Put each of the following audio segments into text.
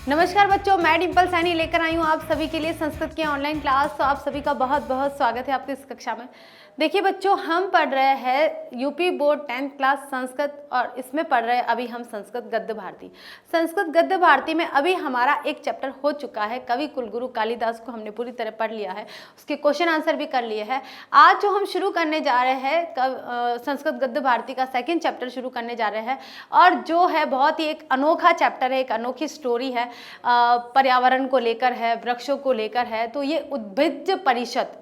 नमस्कार बच्चों, मैं डिम्पल सैनी लेकर आई हूँ आप सभी के लिए संस्कृत की ऑनलाइन क्लास। तो आप सभी का बहुत बहुत स्वागत है आपकी इस कक्षा में। देखिए बच्चों, हम पढ़ रहे हैं UP board 10th class Sanskrit और इसमें पढ़ रहे हैं अभी हम संस्कृत गद्य भारती। संस्कृत गद्य भारती में अभी हमारा एक चैप्टर हो चुका है, कवि कुलगुरु कालिदास को हमने पूरी तरह पढ़ लिया है, उसके क्वेश्चन आंसर भी कर लिए हैं। आज जो हम शुरू करने जा रहे हैं संस्कृत गद्य भारती का सेकेंड चैप्टर शुरू करने जा रहे हैं और जो है बहुत ही एक अनोखा चैप्टर है, एक अनोखी स्टोरी है, पर्यावरण को लेकर है, वृक्षों को लेकर है। तो ये उद्भिज्ज परिषद,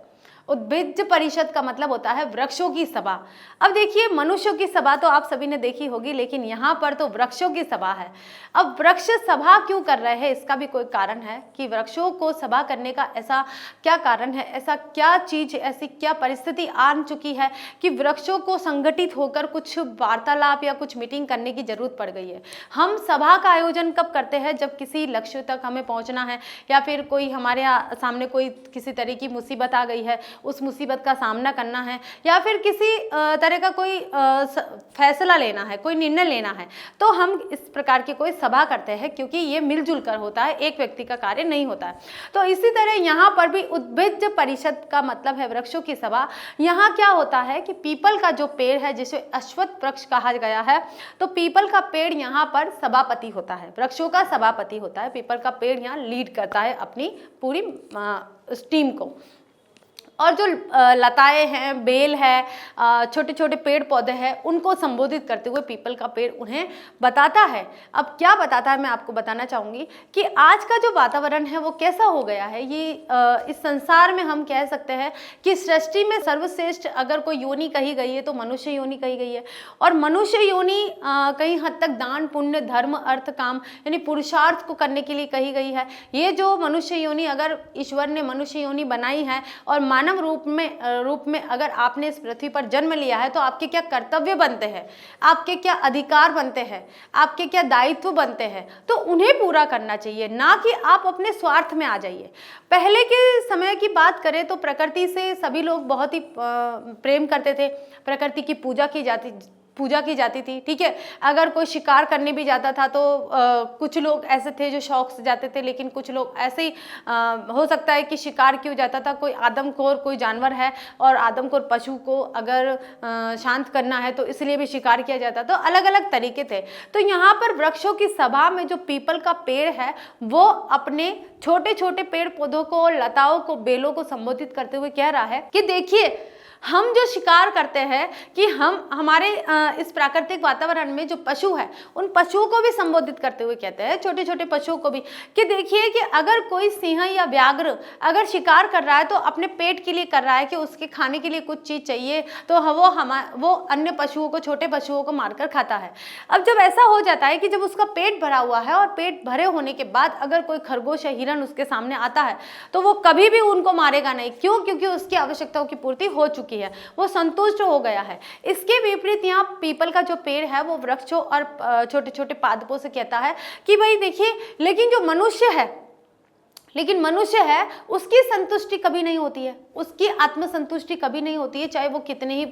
उद्भिज्ज परिषद का मतलब होता है वृक्षों की सभा। अब देखिए, मनुष्यों की सभा तो आप सभी ने देखी होगी, लेकिन यहाँ पर तो वृक्षों की सभा है। अब वृक्ष सभा क्यों कर रहे हैं, इसका भी कोई कारण है कि वृक्षों को सभा करने का ऐसा क्या कारण है, ऐसा क्या चीज, ऐसी क्या परिस्थिति आ चुकी है कि वृक्षों को संगठित होकर कुछ वार्तालाप या कुछ मीटिंग करने की जरूरत पड़ गई है। हम सभा का आयोजन कब करते हैं, जब किसी लक्ष्य तक हमें पहुंचना है या फिर कोई हमारे सामने कोई किसी तरह की मुसीबत आ गई है, उस मुसीबत का सामना करना है या फिर किसी तरह का कोई फैसला लेना है, कोई निर्णय लेना है, तो हम इस प्रकार की कोई सभा करते हैं, क्योंकि ये मिलजुल कर होता है, एक व्यक्ति का कार्य नहीं होता है। तो इसी तरह यहाँ पर भी उद्भिज्ज परिषद का मतलब है वृक्षों की सभा। यहाँ क्या होता है कि पीपल का जो पेड़ है, जिसे अश्वत्थ वृक्ष कहा गया है, तो पीपल का पेड़ यहाँ पर सभापति होता है, वृक्षों का सभापति होता है। पीपल का पेड़ यहाँ लीड करता है अपनी पूरी टीम को। और जो लताएं हैं, बेल है, छोटे छोटे पेड़ पौधे हैं, उनको संबोधित करते हुए पीपल का पेड़ उन्हें बताता है। अब क्या बताता है, मैं आपको बताना चाहूँगी कि आज का जो वातावरण है वो कैसा हो गया है। ये इस संसार में हम कह सकते हैं कि सृष्टि में सर्वश्रेष्ठ अगर कोई योनि कही गई है तो मनुष्य योनि कही गई है। और मनुष्य योनि कहीं हद तक दान, पुण्य, धर्म, अर्थ, काम यानी पुरुषार्थ को करने के लिए कही गई है। ये जो मनुष्य योनि, अगर ईश्वर ने मनुष्य योनि बनाई है और मानव रूप में अगर आपने इस पृथ्वी पर जन्म लिया है, तो आपके क्या कर्तव्य बनते हैं, आपके क्या अधिकार बनते हैं, आपके क्या दायित्व बनते हैं, तो उन्हें पूरा करना चाहिए, ना कि आप अपने स्वार्थ में आ जाइए। पहले के समय की बात करें तो प्रकृति से सभी लोग बहुत ही प्रेम करते थे, प्रकृति की पूजा की जाती थी, ठीक है। अगर कोई शिकार करने भी जाता था तो कुछ लोग ऐसे थे जो शौक से जाते थे, लेकिन कुछ लोग ऐसे ही हो सकता है कि शिकार क्यों जाता था, कोई आदमखोर कोई जानवर है और आदमखोर पशु को अगर शांत करना है तो इसलिए भी शिकार किया जाता। तो अलग अलग तरीके थे। तो यहाँ पर वृक्षों की सभा में जो पीपल का पेड़ है वो अपने छोटे छोटे पेड़ पौधों को, लताओं को, बेलों को संबोधित करते हुए कह रहा है कि देखिए, हम जो शिकार करते हैं कि हम हमारे इस प्राकृतिक वातावरण में जो पशु है, उन पशुओं को भी संबोधित करते हुए कहते हैं, छोटे छोटे पशुओं को भी, कि देखिए कि अगर कोई सिंह या व्याघ्र अगर शिकार कर रहा है तो अपने पेट के लिए कर रहा है कि उसके खाने के लिए कुछ चीज़ चाहिए, तो वो अन्य पशुओं को, छोटे पशुओं को मारकर खाता है। अब जब ऐसा हो जाता है कि जब उसका पेट भरा हुआ है और पेट भरे होने के बाद अगर कोई खरगोश या हिरन उसके सामने आता है तो वो कभी भी उनको मारेगा नहीं। क्यों? क्योंकि उसकी आवश्यकताओं की पूर्ति हो चुकी है, वो संतुष्ट हो गया है। इसके विपरीत यहाँ पीपल का जो पेड़ है वो वृक्षों और छोटे छोटे पादपों से कहता है कि भाई देखिए, लेकिन मनुष्य है उसकी संतुष्टि कभी नहीं होती है, उसकी आत्मसंतुष्टि कभी नहीं होती है, चाहे वो कितने ही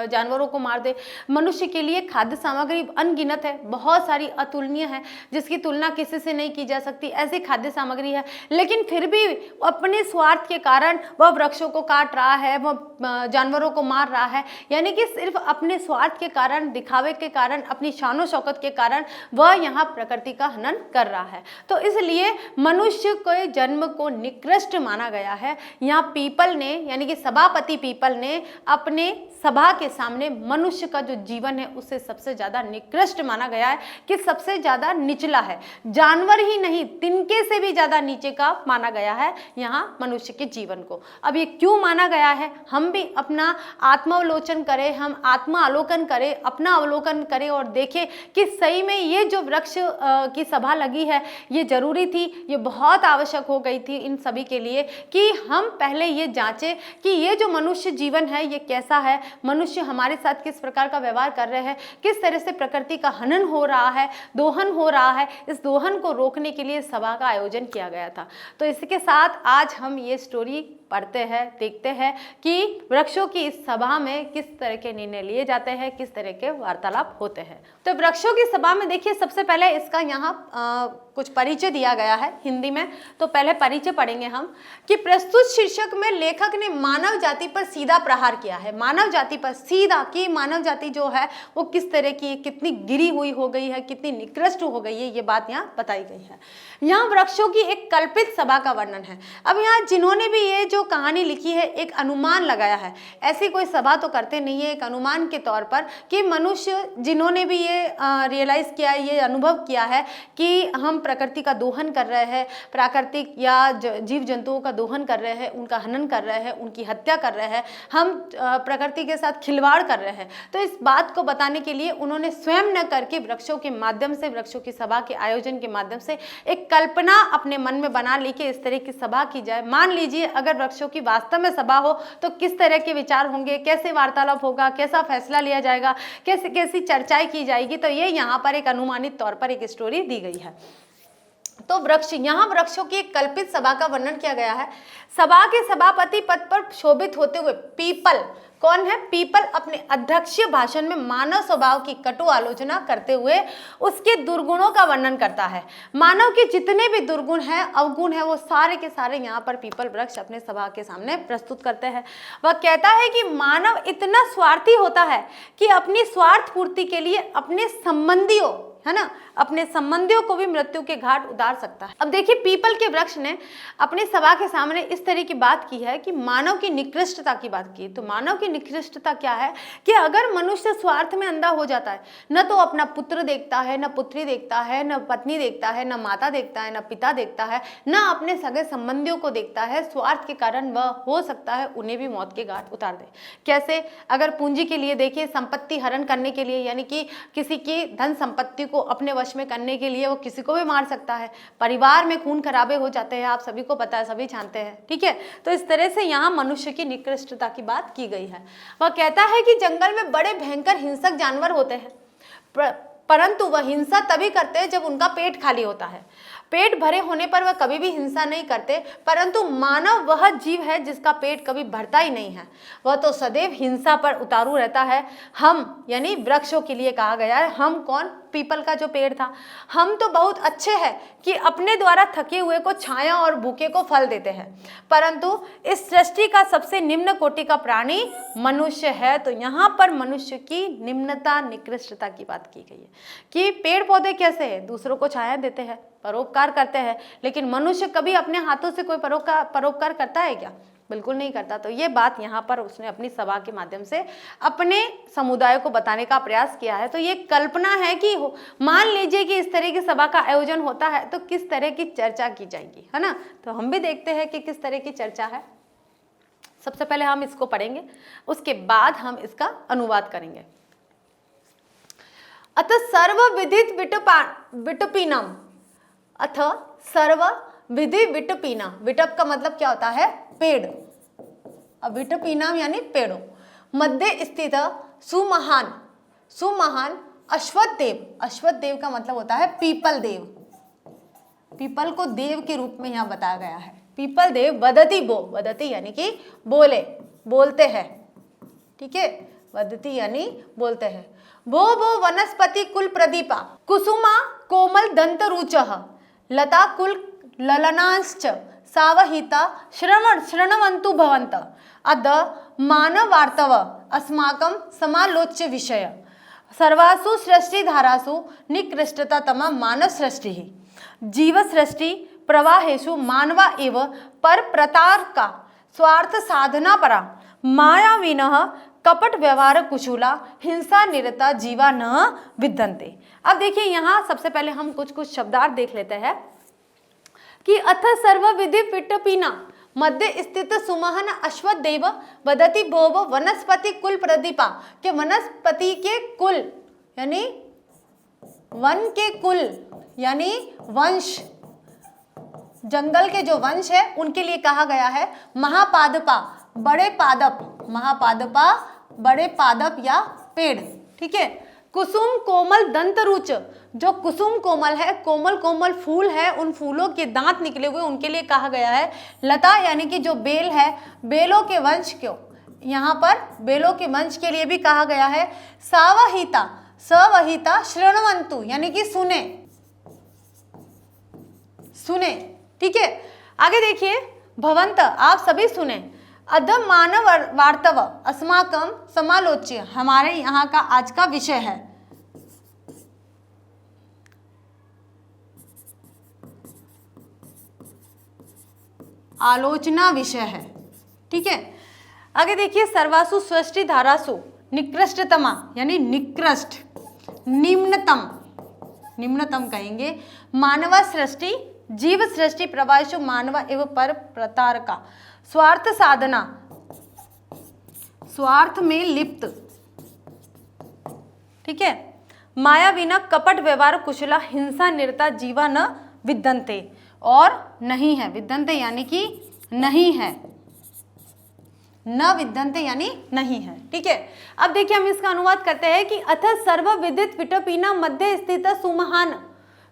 जानवरों को मार दे। मनुष्य के लिए खाद्य सामग्री अनगिनत है, बहुत सारी, अतुलनीय है, जिसकी तुलना किसी से नहीं की जा सकती, ऐसी खाद्य सामग्री है। लेकिन फिर भी अपने स्वार्थ के कारण वह वृक्षों को काट रहा है, वह जानवरों को मार रहा है, यानी कि सिर्फ अपने स्वार्थ के कारण, दिखावे के कारण, अपनी शानो शौकत के कारण वह यहाँ प्रकृति का हनन कर रहा है। तो इसलिए मनुष्य के जन्म को निकृष्ट माना गया है। यहाँ पीपल ने, यानी कि सभापति पीपल ने अपने सभा के सामने मनुष्य का जो जीवन है उसे सबसे ज्यादा निकृष्ट माना गया है, कि सबसे ज्यादा निचला है, जानवर ही नहीं तिनके से भी ज्यादा नीचे का माना गया है यहाँ मनुष्य के जीवन को। अब ये क्यों माना गया है, हम भी अपना आत्मावलोकन करें, हम आत्मावलोकन करें, अपना अवलोकन करें और देखें कि सही में ये जो वृक्ष की सभा लगी है ये जरूरी थी, ये बहुत आवश्यक हो गई थी इन सभी के लिए, कि हम पहले ये जांचें कि ये जो मनुष्य जीवन है ये कैसा है, मनुष्य हमारे साथ किस प्रकार का व्यवहार कर रहे हैं, किस तरह से प्रकृति का हनन हो रहा है, दोहन हो रहा है। इस दोहन को रोकने के लिए सभा का आयोजन किया गया था। तो इसके साथ आज हम ये स्टोरी पढ़ते हैं, देखते हैं कि वृक्षों की इस सभा में किस तरह के निर्णय लिए जाते हैं, किस तरह के वार्तालाप होते हैं। तो वृक्षों की सभा में देखिए सबसे पहले इसका यहाँ कुछ परिचय दिया गया है हिंदी में। तो पहले परिचय पढ़ेंगे हम कि प्रस्तुत शीर्षक में लेखक ने मानव जाति पर सीधा प्रहार किया है। मानव जाति पर सीधा, कि मानव जाति जो है वो किस तरह की, कितनी गिरी हुई हो गई है, कितनी निकृष्ट हो गई है, ये बात यहाँ बताई गई है। यहाँ वृक्षों की एक कल्पित सभा का वर्णन है। अब यहाँ जिन्होंने भी ये जो कहानी लिखी है एक अनुमान लगाया है, ऐसी कोई सभा तो करते नहीं है, एक अनुमान के तौर पर कि मनुष्य जिन्होंने भी ये रियलाइज किया, ये अनुभव किया है कि हम प्रकृति का दोहन कर रहे हैं, प्राकृतिक या जीव जंतुओं का दोहन कर रहे हैं, उनका हनन कर रहे हैं, उनकी हत्या कर रहे हैं, हम प्रकृति के साथ खिलवाड़ कर रहे हैं। तो इस बात को बताने के लिए उन्होंने स्वयं न करके वृक्षों के माध्यम से, वृक्षों की सभा के आयोजन के माध्यम से एक कल्पना अपने मन में बना ली कि इस तरह की सभा की जाए। मान लीजिए अगर वृक्षों की वास्तव में सभा हो तो किस तरह के विचार होंगे, कैसे वार्तालाप होगा, कैसा फैसला लिया जाएगा, कैसे कैसी चर्चाएं की जाएगी। तो ये यहाँ पर एक अनुमानित तौर पर एक स्टोरी दी गई है। तो यहाँ वृक्षों की एक कल्पित सभा का वर्णन किया गया है। सभा के सभापति पद पर शोभित होते हुए पीपल, कौन है? पीपल अपने अध्यक्षीय भाषण में मानव स्वभाव की कटु आलोचना करते हुए उसके दुर्गुणों का वर्णन करता है। मानव के जितने भी दुर्गुण हैं, अवगुण हैं, वो सारे के सारे यहाँ पर पीपल वृक्ष अपने सभा के सामने प्रस्तुत करते हैं। वह कहता है कि मानव इतना स्वार्थी होता है कि अपनी स्वार्थ पूर्ति के लिए अपने संबंधियों, है ना, अपने संबंधियों को भी मृत्यु के घाट उतार सकता है। अब देखिए पीपल के वृक्ष ने अपनी सभा के सामने इस तरह की बात की है कि मानव की निकृष्टता की बात की। तो मानव की निकृष्टता क्या है कि अगर मनुष्य स्वार्थ में अंधा हो जाता है, न तो अपना पुत्र देखता है, न पुत्री देखता है, न पत्नी देखता है, न माता देखता है, न पिता देखता है, न अपने सगे संबंधियों को देखता है, स्वार्थ के कारण वह हो सकता है उन्हें भी मौत के घाट उतार दे। कैसे? अगर पूंजी के लिए देखिए, संपत्ति हरण करने के लिए, यानी कि किसी की धन संपत्ति को अपने वश में करने के लिए वो किसी को भी मार सकता है। परिवार में खून खराबे हो जाते हैं, आप सभी को पता है, सभी जानते हैं, ठीक है। तो इस तरह से यहाँ मनुष्य की निकृष्टता की बात की गई है। वह कहता है कि जंगल में बड़े भयंकर हिंसक जानवर होते हैं, परंतु वह हिंसा तभी करते हैं जब उनका पेट खाली होता है। पेट भरे होने पर वह कभी भी हिंसा नहीं करते, परंतु मानव वह जीव है जिसका पेट कभी भरता ही नहीं है, वह तो सदैव हिंसा पर उतारू रहता है। हम यानी वृक्षों के लिए कहा गया है, हम कौन? पीपल का जो पेड़ था। हम तो बहुत अच्छे हैं कि अपने द्वारा थके हुए को छाया और भूखे को फल देते हैं, परंतु इस सृष्टि का सबसे निम्न कोटि का प्राणी मनुष्य है। तो यहाँ पर मनुष्य की निम्नता, निकृष्टता की बात की गई है कि पेड़ पौधे कैसे हैं, दूसरों को छाया देते हैं, परोपकार करते हैं, लेकिन मनुष्य कभी अपने हाथों से कोई परोपकार करता है क्या? बिल्कुल नहीं करता। तो ये बात यहाँ पर उसने अपनी सभा के माध्यम से अपने समुदाय को बताने का प्रयास किया है। तो ये कल्पना है कि मान लीजिए कि इस तरह की सभा का आयोजन होता है तो किस तरह की चर्चा की जाएगी, है ना। तो हम भी देखते हैं कि किस तरह की चर्चा है। सबसे पहले हम इसको पढ़ेंगे, उसके बाद हम इसका अनुवाद करेंगे। अथ सर्वविदित विटुपिनम, अथ सर्व विधि विटुपिना, विटप का मतलब क्या होता है? पेड़। अब विटुपिनाम यानी पेड़ों। मध्य स्थित सुमहान, सुमहान अश्वत्थ देव, अश्वत्थ देव का मतलब होता है पीपल देव। पीपल को देव के रूप में यहाँ बताया गया है। पीपल देव वदति बो, वदति यानी कि बोले, बोलते हैं, ठीक है, वदति यानी बोलते हैं। भो भो वनस्पति कुल प्रदीपा कुसुमा कोमल दंत रुचः लता कुल ललनांश्च सावहिता श्रृण्वन्तु भवन्तः अद मानवार्तव अस्माकं समालोच्य विषय सर्वासु सृष्टिधारासु निकृष्टतमा मानव सृष्टि जीव सृष्टि प्रवाहेषु मानवा एव पर प्रतारका स्वार्थ साधना परा मायाविनः कपट व्यवहार कुशूला हिंसा निरता जीवा न विद्यन्ते। अब देखिए यहाँ सबसे पहले हम कुछ शब्दार्थ देख लेते हैं कि अथ सर्वविधि विटुपिना मध्य स्थित सुमहन अश्वत्थ देव वदति भोव वनस्पति कुल प्रदीपा, के वनस्पति के कुल यानी वन के कुल यानी वंश, जंगल के जो वंश है उनके लिए कहा गया है महापादपा, बड़े पादप, महापादपा बड़े पादप या पेड़, ठीक है। कुसुम कोमल दंतरुच, जो कुसुम कोमल है, कोमल कोमल फूल है, उन फूलों के दांत निकले हुए, उनके लिए कहा गया है। लता यानी कि जो बेल है, बेलों के वंश क्यों, यहाँ पर बेलों के वंश के लिए भी कहा गया है। सावहिता, सवहिता शृण्वन्तु यानी कि सुने, सुने, ठीक है। आगे देखिए, भवंत आप सभी सुने, अदम मानव वार्तव अस्माकं समालोच्य, हमारे यहाँ का आज का विषय है। आलोचना विषय है, ठीक है। आगे देखिए, सर्वासु सृष्टि धारासु निकृष्टतमा यानी निकृष्ट, निम्नतम, निम्नतम कहेंगे, मानव सृष्टि, जीव सृष्टि, प्रवासु मानव एवं पर प्रतार का, स्वार्थ साधना, स्वार्थ में लिप्त, ठीक है। माया विना कपट व्यवहार कुशला, हिंसा निरता जीवा न विद्यन्ते, और नहीं है, विद्यन्ते यानी कि नहीं है, न विद्यन्ते यानी नहीं है, ठीक है। अब देखिए हम इसका अनुवाद करते हैं कि अथ सर्व विदित विटपीना मध्य स्थित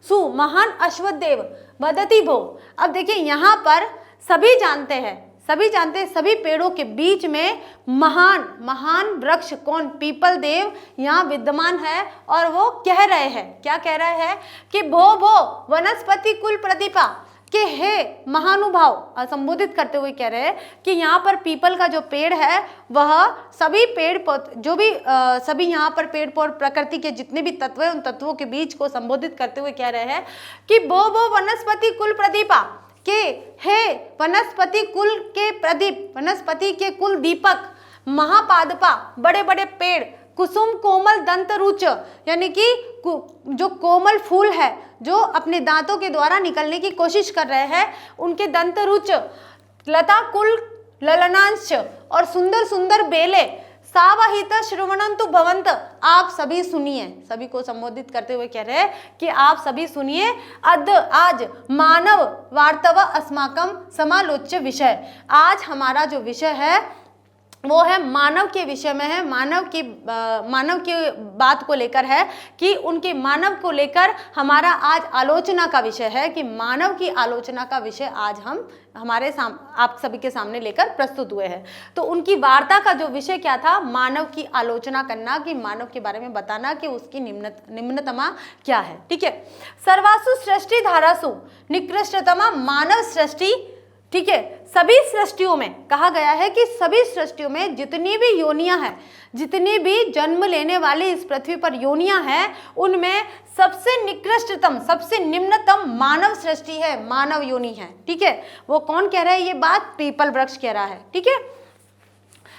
सुमहान अश्वत्थदेव वदति भो। अब देखिए यहाँ पर सभी जानते हैं, सभी जानते हैं, सभी पेड़ों के बीच में महान महान वृक्ष कौन, पीपल देव यहाँ विद्यमान है, और वो कह रहे हैं, क्या कह रहे हैं कि भो भो वनस्पति कुल प्रदीपा, कि हे महानुभाव, संबोधित करते हुए कह रहे हैं कि यहाँ पर पीपल का जो पेड़ है वह सभी पेड़ जो भी सभी यहाँ पर पेड़ पौधे प्रकृति के जितने भी तत्व हैं उन तत्वों के बीच को संबोधित करते हुए कह रहे हैं कि भो भो वनस्पति कुल प्रदीपा, के हे वनस्पति कुल के प्रदीप, वनस्पति के कुल दीपक, महापादपा बड़े बड़े पेड़, कुसुम कोमल दंतरुच यानी कि जो कोमल फूल है जो अपने दांतों के द्वारा निकलने की कोशिश कर रहे हैं, उनके दंतरुच, लता कुल ललनांश और सुंदर सुंदर बेले, सावहित श्रवणंतु भवंत, आप सभी सुनिए, सभी को संबोधित करते हुए कह रहे हैं कि आप सभी सुनिए, अद आज मानव वार्तव अस्माकं समालोच्य विषय, आज हमारा जो विषय है वो है मानव के विषय में है, मानव की बात को लेकर है कि उनके मानव को लेकर हमारा आज आलोचना का विषय है, कि मानव की आलोचना का विषय आज हम आप सभी के सामने लेकर प्रस्तुत हुए हैं। तो उनकी वार्ता का जो विषय क्या था, मानव की आलोचना करना, कि मानव के बारे में बताना कि उसकी निम्नतमा क्या है, ठीक है। सर्वासु सृष्टि धारासु निकृष्टतमा मानव सृष्टि, ठीक है। सभी सृष्टियों में कहा गया है कि सभी सृष्टियों में जितनी भी योनियां हैं, जितनी भी जन्म लेने वाली इस पृथ्वी पर योनियां हैं, उनमें सबसे निकृष्टतम, सबसे निम्नतम मानव सृष्टि है, मानव योनि है, ठीक है। वो कौन कह रहा है ये बात, पीपल वृक्ष कह रहा है, ठीक है।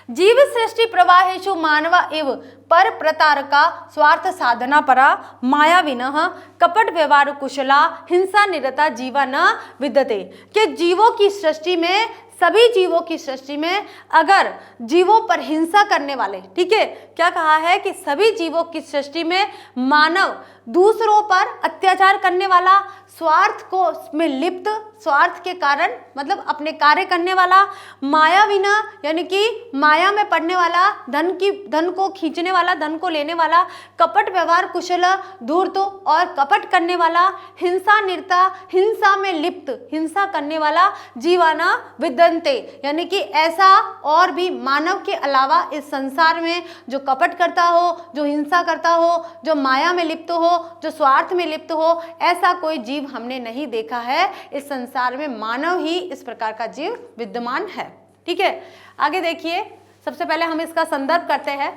जीव सृष्टि प्रवाहेषु मानवा एव पर प्रतारका स्वार्थ साधना परा माया विनः कपट व्यवहार कुशला हिंसा निरता जीवा न विद्यते, कि जीवों की सृष्टि में, सभी जीवों की सृष्टि में अगर जीवों पर हिंसा करने वाले, ठीक है, क्या कहा है कि सभी जीवों की सृष्टि में मानव दूसरों पर अत्याचार करने वाला, स्वार्थ को में लिप्त, स्वार्थ के कारण मतलब अपने कार्य करने वाला, माया विना यानी कि माया में पड़ने वाला, धन को खींचने वाला, धन को लेने वाला, कपट व्यवहार कुशल धूर्त और कपट करने वाला, हिंसा निरता हिंसा में लिप्त, हिंसा करने वाला, जीवाना विद्यन्ते यानी कि ऐसा और भी मानव के अलावा इस संसार में जो कपट करता हो, जो हिंसा करता हो, जो माया में लिप्त हो, जो स्वार्थ में लिप्त हो, ऐसा कोई जीव हमने नहीं देखा है। इस संसार में मानव ही इस प्रकार का जीव विद्यमान है, ठीक है। आगे देखिए, सबसे पहले हम इसका संदर्भ करते हैं।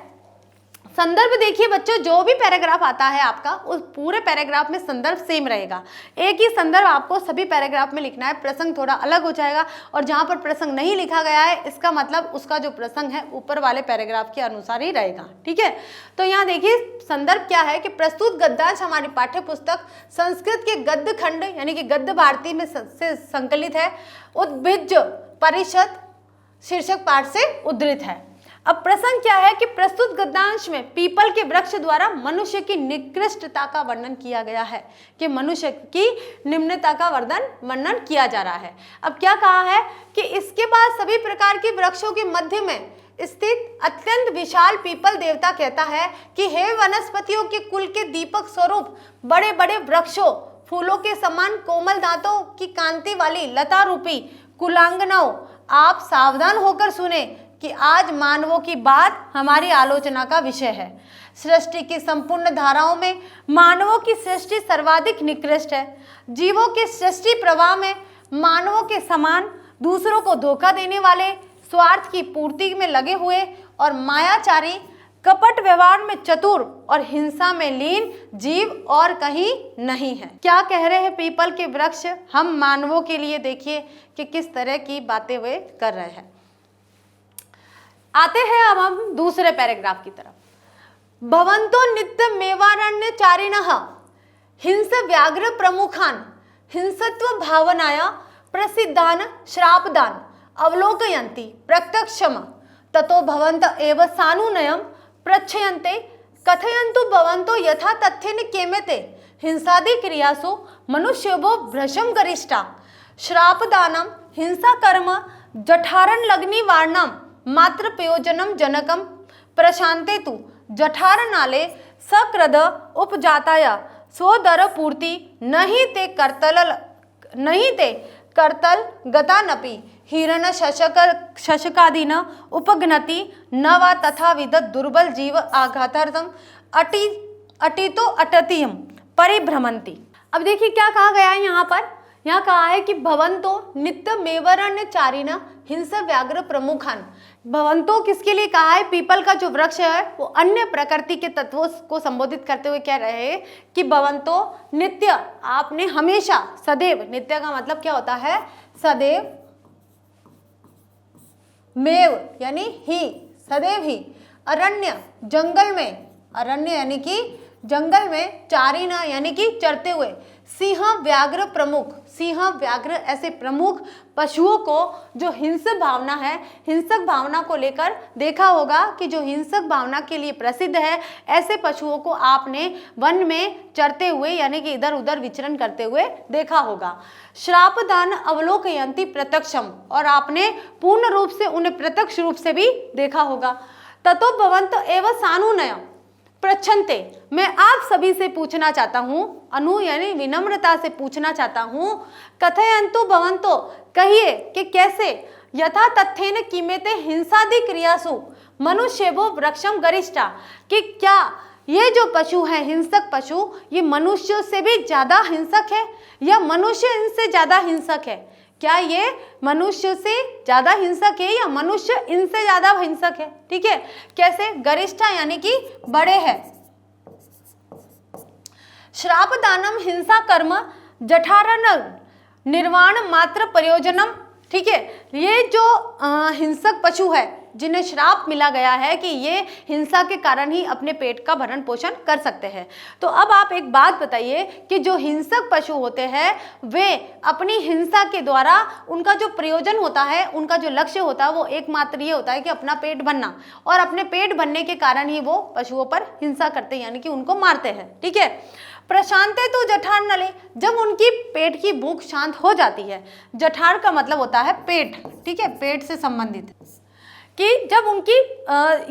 संदर्भ देखिए बच्चों, जो भी पैराग्राफ आता है आपका, उस पूरे पैराग्राफ में संदर्भ सेम रहेगा, एक ही संदर्भ आपको सभी पैराग्राफ में लिखना है। प्रसंग थोड़ा अलग हो जाएगा, और जहाँ पर प्रसंग नहीं लिखा गया है इसका मतलब उसका जो प्रसंग है ऊपर वाले पैराग्राफ के अनुसार ही रहेगा, ठीक है। तो यहाँ देखिए संदर्भ क्या है कि प्रस्तुत गद्यांश हमारी पाठ्य पुस्तक संस्कृत के गद्य खंड यानी कि गद्य भारती में से संकलित है, उद्भिज परिषद शीर्षक पाठ से उद्धृत है। अब प्रसंग क्या है कि प्रस्तुत गद्यांश में पीपल के वृक्ष द्वारा मनुष्य की निकृष्टता का वर्णन किया गया है, कि मनुष्य की निम्नता का वर्णन किया जा रहा है। अब क्या कहा है कि इसके बाद सभी प्रकार के वृक्षों के मध्य में स्थित अत्यंत विशाल पीपल देवता कहता है कि हे वनस्पतियों के कुल के दीपक स्वरूप बड़े बड़े वृक्षों, फूलों के समान कोमल दांतों की कांति वाली लता रूपी कुलांगनाओं, आप सावधान होकर सुने कि आज मानवों की बात हमारी आलोचना का विषय है। सृष्टि की संपूर्ण धाराओं में मानवों की सृष्टि सर्वाधिक निकृष्ट है। जीवों के सृष्टि प्रवाह में मानवों के समान दूसरों को धोखा देने वाले, स्वार्थ की पूर्ति में लगे हुए और मायाचारी, कपट व्यवहार में चतुर और हिंसा में लीन जीव और कहीं नहीं है। क्या कह रहे हैं पीपल के वृक्ष हम मानवों के लिए? देखिए कि किस तरह की बातें वे कर रहे हैं। आते हैं अब हम दूसरे पैराग्राफ की तरफ। भवन्तो नित्य मेवारण्य चारिणः हिंस व्याघ्र प्रमुखान हिंसत्व भावनाया प्रसिद्धान श्रापदान अवलोकयन्ति प्रत्यक्षम ततो भवन्त एव सानुनयम प्रच्छयन्ते कथयन्तु भवन्तो यथा तथ्येन केमेते हिंसादि क्रियासु मनुष्योभो भ्रशं गरिष्ठा श्रापदानम हिंसा कर्म जठारन लग्नि वार्णम मात्र प्रयोजनम जनकम प्रशांते तु जठार नाले सकृद उपजाताया स्वदर पूर्ति नहीं ते कर्तल गतानपि हिरण शशकादीन उपघ्नति न वा तथा विद दुर्बल जीव आघातार्थम अटितो अटतियम परिभ्रमंती। अब देखिए क्या कहा गया है यहाँ पर। यहाँ कहा है कि भवंतो नित्य मेवरण्य चारिण हिंस व्याघ्र प्रमुखान। भवंतो किसके लिए कहा है? पीपल का जो वृक्ष है वो अन्य प्रकृति के तत्वों को संबोधित करते हुए कह रहे हैं कि भवंतो नित्य, आपने हमेशा, सदैव, नित्य का मतलब क्या होता है? सदैव, मेव यानी ही, सदैव ही, अरण्य जंगल में, अरण्य यानी कि जंगल में, चारिणा यानी कि चरते हुए, सिंह व्याघ्र प्रमुख, सिंह व्याघ्र ऐसे प्रमुख पशुओं को जो हिंसक भावना है, हिंसक भावना को लेकर देखा होगा कि जो हिंसक भावना के लिए प्रसिद्ध है, ऐसे पशुओं को आपने वन में चरते हुए यानी कि इधर उधर विचरण करते हुए देखा होगा। श्रापदान अवलोकयन्ति प्रत्यक्षम, और आपने पूर्ण रूप से उन्हें प्रत्यक्ष रूप से भी देखा होगा। ततो भवन्त एव सानुनयम प्रच्छन्ते, मैं आप सभी से पूछना चाहता हूँ, अनु यानी विनम्रता से पूछना चाहता हूँ, कथयन्तु भवन्तो, कहिए कि कैसे, यथा तथ्येन कीमेते हिंसादि क्रियासु मनुष्येभो वृक्षम गरिष्ठा, कि क्या ये जो पशु है, हिंसक पशु, ये मनुष्यों से भी ज्यादा हिंसक है या मनुष्य इनसे ज्यादा हिंसक है? क्या ये मनुष्य से ज्यादा हिंसक है या मनुष्य इनसे ज्यादा हिंसक है? ठीक है, कैसे? गरिष्ठा यानी कि बड़े हैं। श्रापदानम हिंसा कर्म जठारन निर्वाण मात्र प्रयोजनम, ठीक है, ये जो हिंसक पशु है जिन्हें श्राप मिला गया है कि ये हिंसा के कारण ही अपने पेट का भरण पोषण कर सकते हैं। तो अब आप एक बात बताइए कि जो हिंसक पशु होते हैं वे अपनी हिंसा के द्वारा उनका जो प्रयोजन होता है, उनका जो लक्ष्य होता है वो एकमात्र ये होता है कि अपना पेट भरना, और अपने पेट भरने के कारण ही वो पशुओं पर हिंसा करते हैं यानी कि उनको मारते हैं। ठीक है, प्रशांते तो जठार नले, जब उनकी पेट की भूख शांत हो जाती है, जठार का मतलब होता है पेट, ठीक है, पेट से संबंधित, कि जब उनकी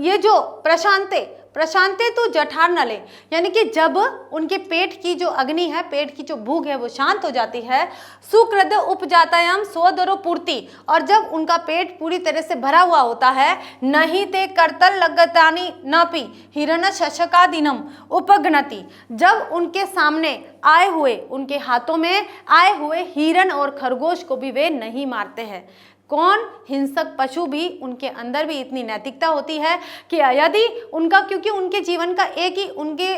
ये जो प्रशांते तो जठार नले यानी कि जब उनके पेट की जो अग्नि है, पेट की जो भूख है वो शांत हो जाती है, सुकृद उपजातायाम स्वदरो पूर्ति, और जब उनका पेट पूरी तरह से भरा हुआ होता है, नहीं ते कर्तल लगतानी नापी हिरण शशकादीनम उपघ्नति, जब उनके सामने आए हुए, उनके हाथों में आए हुए हिरण और खरगोश को भी वे नहीं मारते हैं। कौन? हिंसक पशु भी, उनके अंदर भी इतनी नैतिकता होती है कि यदि उनका, क्योंकि उनके जीवन का एक ही, उनके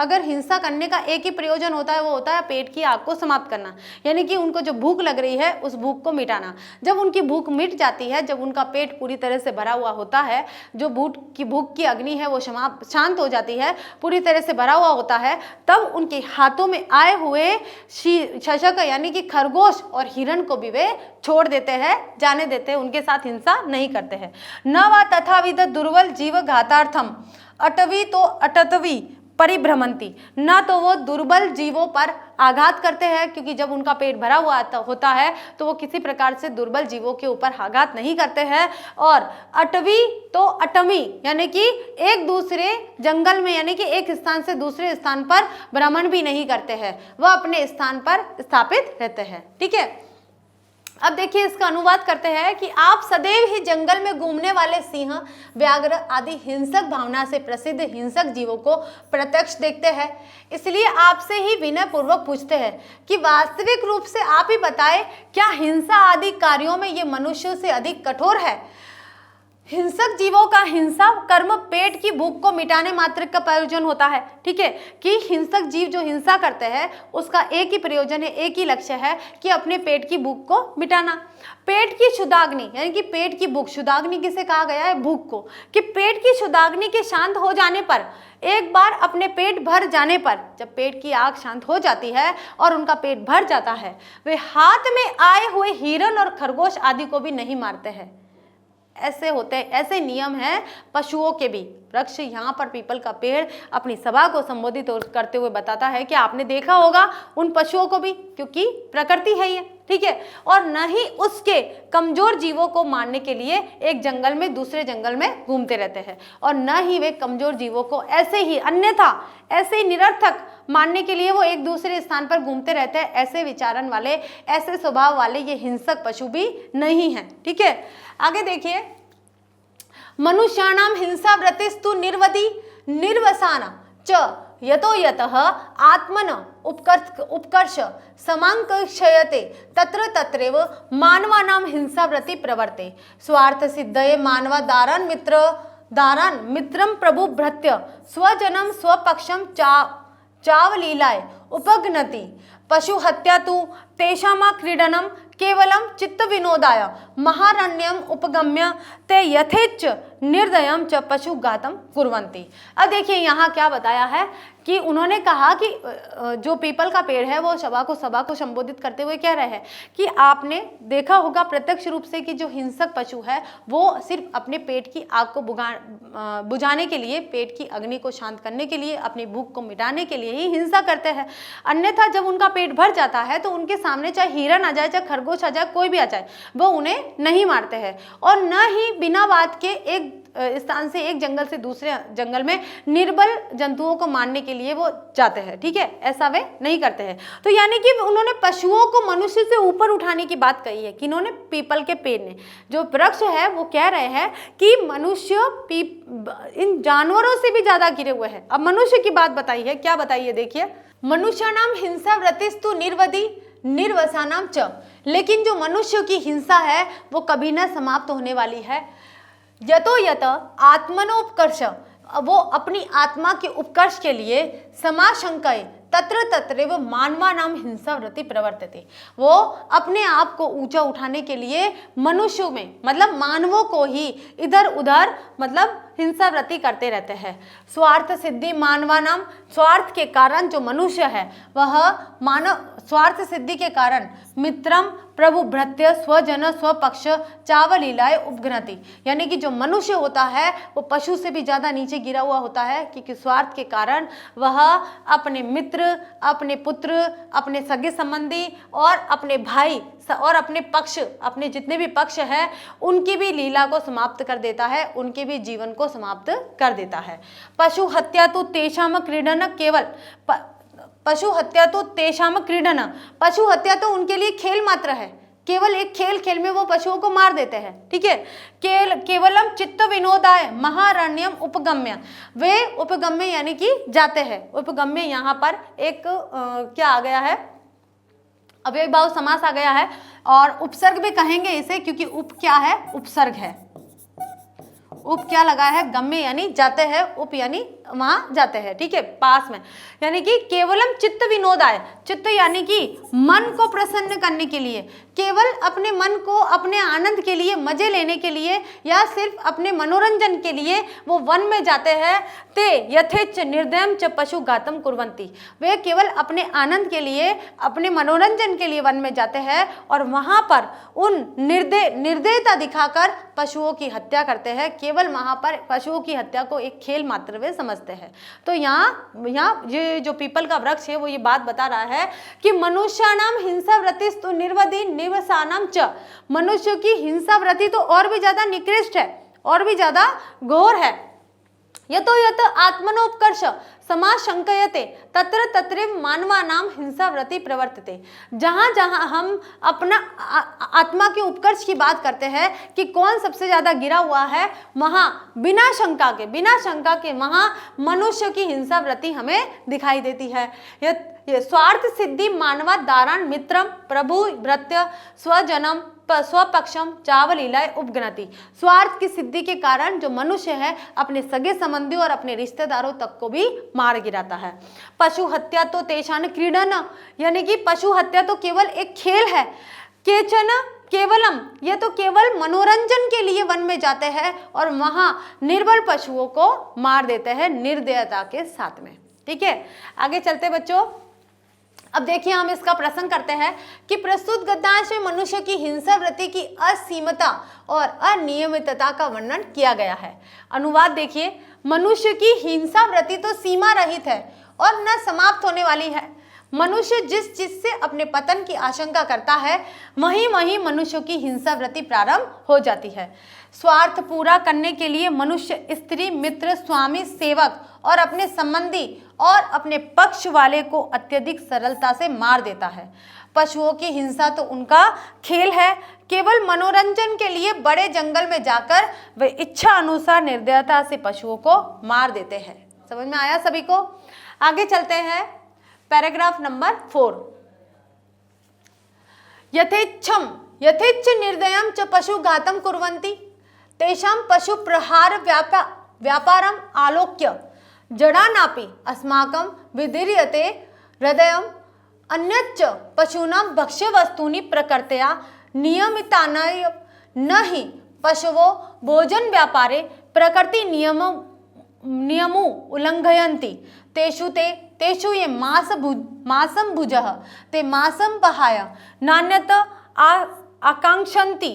अगर हिंसा करने का एक ही प्रयोजन होता है, वो होता है पेट की आग को समाप्त करना, यानी कि उनको जो भूख लग रही है उस भूख को मिटाना। जब उनकी भूख मिट जाती है, जब उनका पेट पूरी तरह से भरा हुआ होता है, जो भूख की अग्नि है वो शांत हो जाती है, पूरी तरह से भरा हुआ होता है, तब उनके हाथों में आए हुए शशक यानी कि खरगोश और हिरण को भी वे छोड़ देते हैं, जाने देते हैं, उनके साथ हिंसा नहीं करते हैं। न वा तथाविध दुर्बल जीव घातार्थम अटवी तो अटतवी परिभ्रमंती, ना तो वो दुर्बल जीवों पर आघात करते हैं, क्योंकि जब उनका पेट भरा हुआ होता है तो वो किसी प्रकार से दुर्बल जीवों के ऊपर आघात नहीं करते हैं। और अटवी तो अटमी यानी कि एक दूसरे जंगल में यानी कि एक स्थान से दूसरे स्थान पर भ्रमण भी नहीं करते हैं, वह अपने स्थान पर स्थापित रहते हैं। ठीक है, अब देखिए इसका अनुवाद करते हैं कि आप सदैव ही जंगल में घूमने वाले सिंह, व्याघ्र आदि हिंसक भावना से प्रसिद्ध हिंसक जीवों को प्रत्यक्ष देखते हैं, इसलिए आपसे ही विनय पूर्वक पूछते हैं कि वास्तविक रूप से आप ही बताएं, क्या हिंसा आदि कार्यों में ये मनुष्यों से अधिक कठोर है? हिंसक जीवों का हिंसा कर्म पेट की भूख को मिटाने मात्र का प्रयोजन होता है। ठीक है, कि हिंसक जीव जो हिंसा करते हैं उसका एक ही प्रयोजन है, एक ही लक्ष्य है कि अपने पेट की भूख को मिटाना। पेट की क्षुधाग्नि यानी कि पेट की भूख, क्षुधाग्नि किसे कहा गया है? भूख को। कि पेट की क्षुधाग्नि के शांत हो जाने पर, एक बार अपने पेट भर जाने पर, जब पेट की आग शांत हो जाती है और उनका पेट भर जाता है, वे हाथ में आए हुए हिरण और खरगोश आदि को भी नहीं मारते हैं। ऐसे होते हैं, ऐसे नियम हैं पशुओं के भी। वृक्ष यहाँ पर पीपल का पेड़ अपनी सभा को संबोधित करते हुए बताता है कि आपने देखा होगा उन पशुओं को भी, क्योंकि प्रकृति है ये। ठीक है, और न ही उसके कमजोर जीवों को मारने के लिए एक जंगल में दूसरे जंगल में घूमते रहते हैं, और न ही वे कमजोर जीवों को ऐसे ही अन्यथा ऐसे ही निरर्थक मारने के लिए वो एक दूसरे स्थान पर घूमते रहते हैं। ऐसे विचारण वाले, ऐसे स्वभाव वाले ये हिंसक पशु भी नहीं हैं। ठीक है, आगे देखिए, मनुष्याणाम हिंसा व्रतिस्तु निर्वधि निर्वसाना च यतो यतः आत्मन उपकर्ष समांकक्षयते तत्र तत्रैव मानवानां हिंसावृत्ति प्रवर्ते स्वार्थ सिद्धये मानवा दारान् मित्रं प्रभुभृत्य स्वजनं स्वपक्षं चावलीलाय उपघ्नति पशु हत्या तु तेषां क्रीडनं केवलं चित्त विनोदाय महारण्यम उपगम्य ते यथेच्छ निर्दयम च पशुघातम कुर्वन्ति। अब देखिए यहाँ क्या बताया है कि उन्होंने कहा कि जो पीपल का पेड़ है वो सभा को संबोधित करते हुए कह रहे हैं कि आपने देखा होगा प्रत्यक्ष रूप से कि जो हिंसक पशु है वो सिर्फ अपने पेट की आग को बुझाने के लिए, पेट की अग्नि को शांत करने के लिए, अपनी भूख को मिटाने के लिए ही हिंसा करते हैं। अन्यथा जब उनका पेट भर जाता है तो उनके सामने चाहे हिरण आ जाए, चाहे खरगोश आ जाए, कोई भी आ जाए, वो उन्हें नहीं मारते हैं। और न ही बिना बात के एक स्थान से एक जंगल से दूसरे जंगल में निर्बल जंतुओं को मारने के लिए वो जाते हैं। ठीक है, ऐसा वे नहीं करते हैं। तो यानी कि उन्होंने पशुओं को मनुष्य से ऊपर उठाने की बात कही है कि इन्होंने पीपल के पेड़ ने, जो वृक्ष है वो कह रहे हैं कि मनुष्य इन जानवरों से भी ज्यादा गिरे हुए हैं। अब मनुष्य की बात बताई है, क्या बताइए देखिए, मनुष्याणाम हिंसा व्रतिस्तु निर्वधि निर्वसानाम च, लेकिन जो मनुष्य की हिंसा है वो कभी न समाप्त होने वाली है। यतो यत आत्मनोपकर्ष, वो अपनी आत्मा के उपकर्ष के लिए समाशंकय तत्र तत्रैव मानवानां हिंसावृत्ति प्रवर्तते, वो अपने आप को ऊंचा उठाने के लिए मनुष्यों में मतलब मानवों को ही इधर उधर मतलब हिंसावृत्ति करते रहते हैं। स्वार्थ सिद्धि मानवानां, स्वार्थ के कारण जो मनुष्य है वह मानव स्वार्थ सिद्धि के कारण मित्रम प्रभु भृत्य स्वजन स्वपक्ष चावलीलाय उपघ्नति, यानी कि जो मनुष्य होता है वो पशु से भी ज्यादा नीचे गिरा हुआ होता है, क्योंकि स्वार्थ के कारण वह अपने मित्र, अपने पुत्र, अपने सगे संबंधी और अपने भाई और अपने पक्ष, अपने जितने भी पक्ष है उनकी भी लीला को समाप्त कर देता है, उनके भी जीवन को समाप्त कर देता है। पशु हत्या तो तेषाम क्रीडन, केवल पशु हत्या तो तेषाम क्रीडन, पशु हत्या तो उनके लिए खेल मात्र है, केवल एक खेल में वो पशुओं को मार देते हैं। ठीक है, केवलम चित्त विनोदाय महारण्यम उपगम्य, वे उपगम्य यानी कि जाते हैं। उपगम्य यहाँ पर एक क्या आ गया है, अव्ययभाव समास आ गया है, और उपसर्ग भी कहेंगे इसे, क्योंकि उप क्या है, उपसर्ग है। उप क्या लगा है, गम्य यानी जाते हैं, उप यानी वहां जाते हैं। ठीक है, पास में, यानी कि केवलम चित्त विनोदाय, चित्त यानी कि मन को प्रसन्न करने के लिए, केवल अपने मन को अपने आनंद के लिए, मजे लेने के लिए या सिर्फ अपने मनोरंजन के लिए वो वन में जाते हैं। ते यथेच्छ निर्दयम च पशु घातम कुर्वन्ति, वे केवल अपने आनंद के लिए, अपने मनोरंजन के लिए वन में जाते हैं और वहां पर उन निर्दयता दिखाकर पशुओं की हत्या करते हैं। केवल वहां पर पशुओं की हत्या को एक खेल मात्र वे समझते समझते हैं। तो यहाँ ये जो पीपल का वृक्ष है वो ये बात बता रहा है कि मनुष्याणाम हिंसा वृत्तिस्तु निर्वधि निवसानाम च, मनुष्य की हिंसा वृत्ति तो और भी ज्यादा निकृष्ट है, और भी ज्यादा घोर है। यतो यत आत्मनोपकर्ष समाशंकयते तत्र तत्रैव मानवानाम हिंसा वृत्ति प्रवर्तते। जहाँ जहाँ हम अपना आत्मा के उपकर्ष की बात करते हैं कि कौन सबसे ज्यादा गिरा हुआ है, वहाँ बिना शंका के वहाँ मनुष्य की हिंसा वृत्ति हमें दिखाई देती है। ये स्वार्थ सिद्धि मानवा दारान मित्रम प्रभु भृत्य स्वजनम स्वपक्षम चावलीलाय उपगणति। स्वार्थ की सिद्धि के कारण जो मनुष्य है अपने सगे संबंधियों और अपने रिश्तेदारों तक को भी मार गिराता है। पशु हत्या तो तेषान क्रीडन, यानी कि पशु हत्या तो केवल एक खेल है। केचन केवलम, ये तो केवल मनोरंजन के लिए वन में जाते हैं और वहां निर्बल पशुओं को मार देते हैं निर्दयता के साथ में। ठीक है, आगे चलते बच्चों। अब देखिए हम इसका प्रश्न करते हैं कि प्रस्तुत गद्यांश में मनुष्य की हिंसा वृत्ति की असीमता और अनियमितता का वर्णन किया गया है। अनुवाद देखिए, मनुष्य की हिंसा वृत्ति तो सीमा रहित है और न समाप्त होने वाली है। मनुष्य जिस चीज से अपने पतन की आशंका करता है वहीं मनुष्य की हिंसा वृत्ति प्रारंभ हो जाती है। स्वार्थ पूरा करने के लिए मनुष्य स्त्री, मित्र, स्वामी, सेवक और अपने संबंधी और अपने पक्ष वाले को अत्यधिक सरलता से मार देता है। पशुओं की हिंसा तो उनका खेल है, केवल मनोरंजन के लिए बड़े जंगल में जाकर वे इच्छा अनुसार निर्दयता से पशुओं को मार देते हैं। समझ में आया सभी को? आगे चलते हैं पैराग्राफ नंबर 4। यथेच्छ निर्दयं च पशु घातम कुर्वन्ति तेषां पशु प्रहार व्यापारम आलोक्य जडानापि अस्माकं विदीर्यते हृदयम् अन्यच्च पशूनां भक्ष्य वस्तूनि प्रकृत्या नियमितानि न हि पशवो भोजन व्यापारे प्रकृति नियमो उल्लंघयन्ति तेषु ये मांसं भुजः ते मांसं पहाय नान्यत आकांक्षन्ति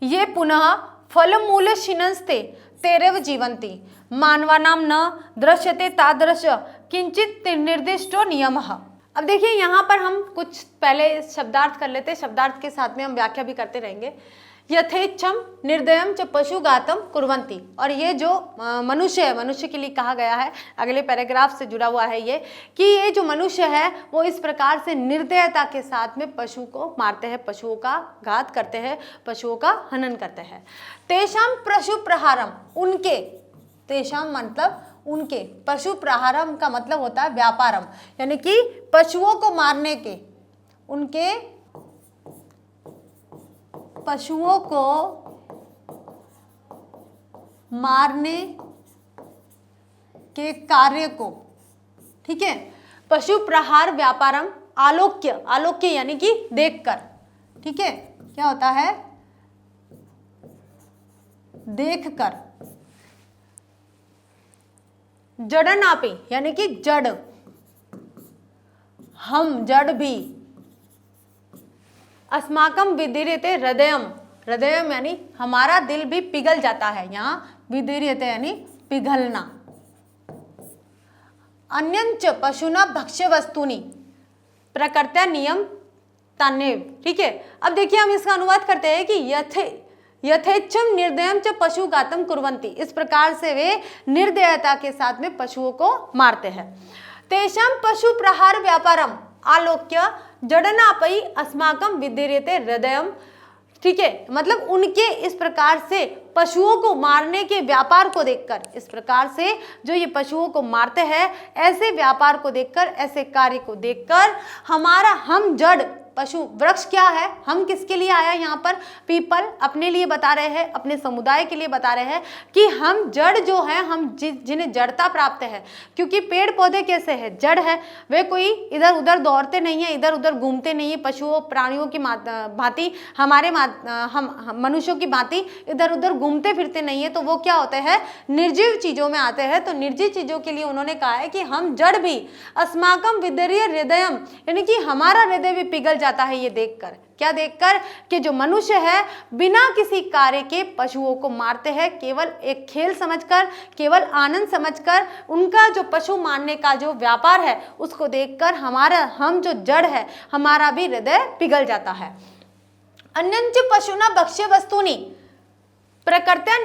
ये पुनः फलमूलशिनस्ते तेरेव जीवन्ति मानवानां न दृश्यते तादृश किंचित निर्दिष्टो नियमः। अब देखिए यहाँ पर हम कुछ पहले शब्दार्थ कर लेते हैं, शब्दार्थ के साथ में हम व्याख्या भी करते रहेंगे। यथेच्छम निर्दयम च पशुघातम कुर्वन्ति, और ये जो मनुष्य है, मनुष्य के लिए कहा गया है, अगले पैराग्राफ से जुड़ा हुआ है ये कि ये जो मनुष्य है वो इस प्रकार से निर्दयता के साथ में पशु को मारते हैं, पशुओं का घात करते हैं, पशुओं का हनन करते हैं। तेषाम पशु प्रहारम, उनके, तेषाम मतलब उनके, पशु प्रहारम का मतलब होता है व्यापारम, यानी कि पशुओं को मारने के, उनके पशुओं को मारने के कार्य को, ठीक है, पशु प्रहार व्यापारम आलोक्य, आलोक्य यानी कि देखकर, ठीक है, क्या होता है, देखकर, जड़नापि यानी कि जड़, हम जड़ भी, अस्माकं विदीर्यते हृदयम, हृदयम यानी हमारा दिल भी पिघल जाता है, यहाँ विदीर्यते यानी पिघलना। अन्यंच पशुना भक्ष्य वस्तुनि प्रकृत्या नियम तन्नेव, ठीक है। अब देखिए हम इसका अनुवाद करते हैं कि यथेच्छम निर्दयम च पशु घातम कुर्वन्ति, इस प्रकार से वे निर्दयता के साथ में पशुओं को मारते हैं। तेषां पशु प्रहार व्यापारम आलोक्य जड़नापि अस्माकं विदीर्यते हृदयम, ठीक है, मतलब उनके इस प्रकार से पशुओं को मारने के व्यापार को देखकर, इस प्रकार से जो ये पशुओं को मारते हैं, ऐसे व्यापार को देखकर, ऐसे कार्य को देखकर हमारा, हम जड़, पशु, वृक्ष क्या है, हम किसके लिए आया यहाँ पर, पीपल अपने लिए बता रहे हैं, अपने समुदाय के लिए बता रहे हैं कि हम जड़ जो है, हम जिन्हें जड़ता प्राप्त है, क्योंकि पेड़ पौधे कैसे हैं, जड़ है, वे कोई इधर उधर दौड़ते नहीं है, इधर उधर घूमते नहीं है, पशुओं प्राणियों की भांति, हमारे हम मनुष्यों की भांति इधर उधर घूमते फिरते नहीं है, तो वो क्या होते हैं, निर्जीव चीजों में आते हैं। तो निर्जीव चीजों के लिए उन्होंने कहा है कि हम जड़ भी, अस्माकं विदीर्य हृदयम, यानी कि हमारा हृदय भी पिघल जाता है ये देखकर। क्या देखकर? कि जो मनुष्य है बिना किसी कार्य के पशुओं को मारते हैं, केवल एक खेल समझकर, केवल आनंद समझकर। उनका जो पशु मारने का जो व्यापार है उसको देखकर हम जो जड़ है हमारा भी हृदय पिघल जाता है। अन्यंच पशुना भक्ष्य वस्तुनि प्रकृत्या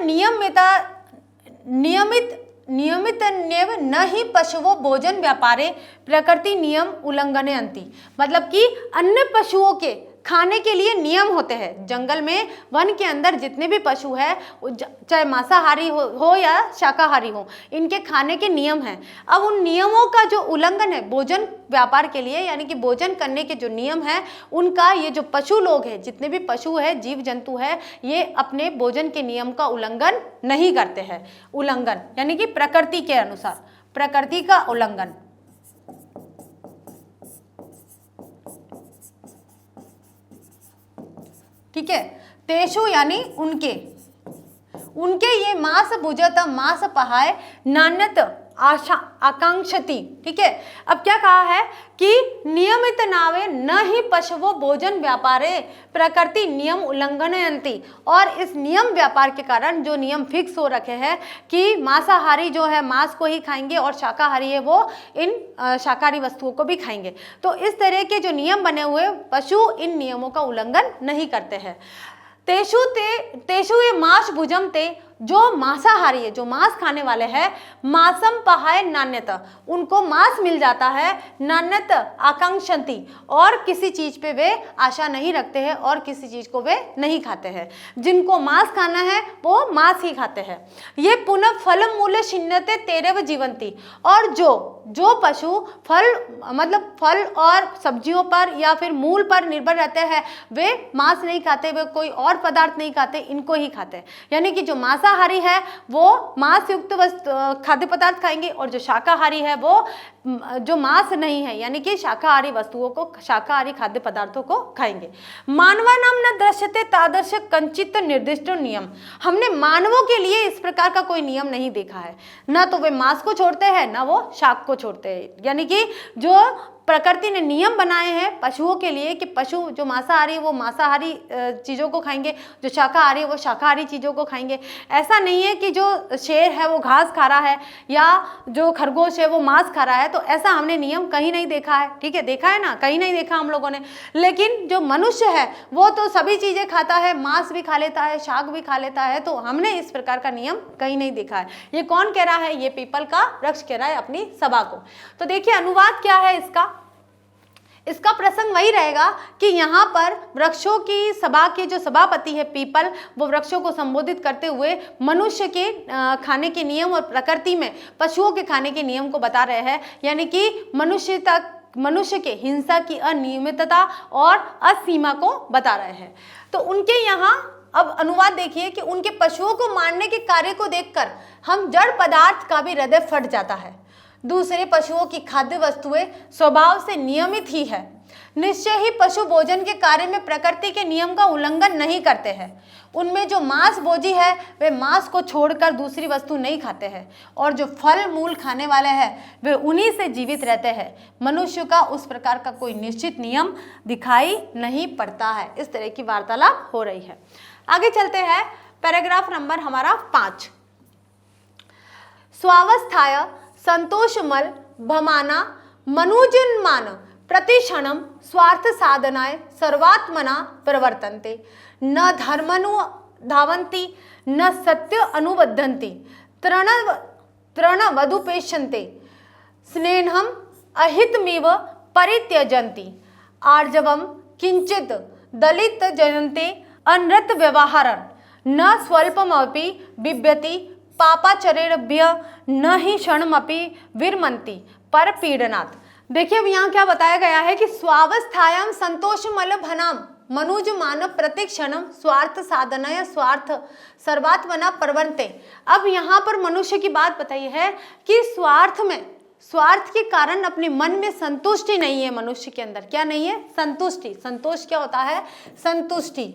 नियमितन्येव न ही पशुओं भोजन व्यापारे प्रकृति नियम उल्लंघने अंति। मतलब कि अन्य पशुओं के खाने के लिए नियम होते हैं। जंगल में, वन के अंदर जितने भी पशु है, चाहे मांसाहारी हो या शाकाहारी हो, इनके खाने के नियम हैं। अब उन नियमों का जो उल्लंघन है भोजन व्यापार के लिए, यानी कि भोजन करने के जो नियम है उनका, ये जो पशु लोग हैं, जितने भी पशु है, जीव जंतु है, ये अपने भोजन के नियम का उल्लंघन नहीं करते हैं। उल्लंघन यानी कि प्रकृति के अनुसार, प्रकृति का उल्लंघन। ठीक है, तेषु यानी उनके ये मांस भुजत मांस पहाय नान्यत आकांक्षति। ठीक है, अब क्या कहा है कि नियमित नावे न ही पशुओं भोजन व्यापारे प्रकृति नियम उल्लंघनयन्ति। और इस नियम व्यापार के कारण जो नियम फिक्स हो रखे हैं कि मांसाहारी जो है मांस को ही खाएंगे और शाकाहारी है वो इन शाकाहारी वस्तुओं को भी खाएंगे। तो इस तरह के जो नियम बने हुए पशु इन नियमों का उल्लंघन नहीं करते हैं। तेषु ये मांस भुजम ते, जो मांसाहारी है, जो मांस खाने वाले हैं, मांसम पहाय नान्यत, उनको मांस मिल जाता है, नान्यत आकांक्षन्ति, और किसी चीज पे वे आशा नहीं रखते हैं और किसी चीज को वे नहीं खाते हैं। जिनको मांस खाना है वो मांस ही खाते हैं। ये पुनः फल मूल्य छिन्नते तेरेव जीवंती, और जो पशु फल और सब्जियों पर या फिर मूल पर निर्भर रहते हैं वे मांस नहीं खाते, वे कोई और पदार्थ नहीं खाते, इनको ही खाते हैं। यानी कि जो मांसाहारी है वो मांस युक्त खाद्य पदार्थ खाएंगे और जो शाकाहारी है वो जो मांस नहीं है यानी कि शाकाहारी वस्तुओं को, शाकाहारी खाद्य पदार्थों को खाएंगे। मानवानाम न दृश्यते तादृश कंचित निर्दिष्ट नियम, हमने मानवों के लिए इस प्रकार का कोई नियम नहीं देखा है। ना तो वे मांस को छोड़ते हैं ना वो शाक को छोड़ते हैं। यानी कि जो प्रकृति ने नियम बनाए हैं पशुओं के लिए कि पशु जो मांसाहारी है वो मांसाहारी चीज़ों को खाएंगे, जो शाकाहारी है वो शाकाहारी चीज़ों को खाएंगे। ऐसा नहीं है कि जो शेर है वो घास खा रहा है या जो खरगोश है वो मांस खा रहा है, तो ऐसा हमने नियम कहीं नहीं देखा है। ठीक है, देखा है ना, कहीं नहीं देखा हम लोगों ने। लेकिन जो मनुष्य है वो तो सभी चीज़ें खाता है, मांस भी खा लेता है, शाक भी खा लेता है, तो हमने इस प्रकार का नियम कहीं नहीं देखा है। ये कौन कह रहा है? ये पीपल का वृक्ष कह रहा है अपनी सभा को। तो देखिए अनुवाद क्या है इसका प्रसंग वही रहेगा कि यहाँ पर वृक्षों की सभा के जो सभापति है पीपल, वो वृक्षों को संबोधित करते हुए मनुष्य के खाने के नियम और प्रकृति में पशुओं के खाने के नियम को बता रहे हैं। यानी कि मनुष्य के हिंसा की अनियमितता और असीमा को बता रहे हैं। तो उनके यहाँ अब अनुवाद देखिए कि उनके पशुओं को मारने के कार्य को देखकर हम जड़ पदार्थ का भी हृदय फट जाता है। दूसरे पशुओं की खाद्य वस्तुएं स्वभाव से नियमित ही है। निश्चय ही पशु भोजन के कार्य में प्रकृति के नियम का उल्लंघन नहीं करते हैं। उनमें जो मांस भोजी है वे मांस को छोड़कर दूसरी वस्तु नहीं खाते हैं, और जो फल मूल खाने वाले हैं वे उन्हीं से जीवित रहते हैं। मनुष्य का उस प्रकार का कोई निश्चित नियम दिखाई नहीं पड़ता है। इस तरह की वार्तालाप हो रही है। आगे चलते हैं, पैराग्राफ नंबर हमारा 5। स्वावस्थाय संतोषमल भमाना मनुजन्मान प्रतिक्षणम स्वार्थ साधनाय सर्वात्मना प्रवर्तन्ते, न धर्मनु धावन्ति न सत्य अनुबद्धन्ति, तृणवधुपेक्षन्ते स्नेहम अहितमिव परित्यजन्ति, आर्जवम किंचित दलित जनन्ते अनृत व्यवहारं, न स्वल्पमपि बिभ्यति पापाचरेभ्य न ही क्षणमपि विरमन्ति पर पीड़नात्। देखिए अब यहाँ क्या बताया गया है कि स्वावस्थायाम संतोषमल भनाम मनुज मानव प्रतिक्षणम स्वार्थ साधनय स्वार्थ सर्वात्मना प्रवर्तन्ते। अब यहाँ पर मनुष्य की बात बताई है कि स्वार्थ के कारण अपने मन में संतुष्टि नहीं है। मनुष्य के अंदर क्या नहीं है? संतुष्टि। संतोष क्या होता है? संतुष्टि।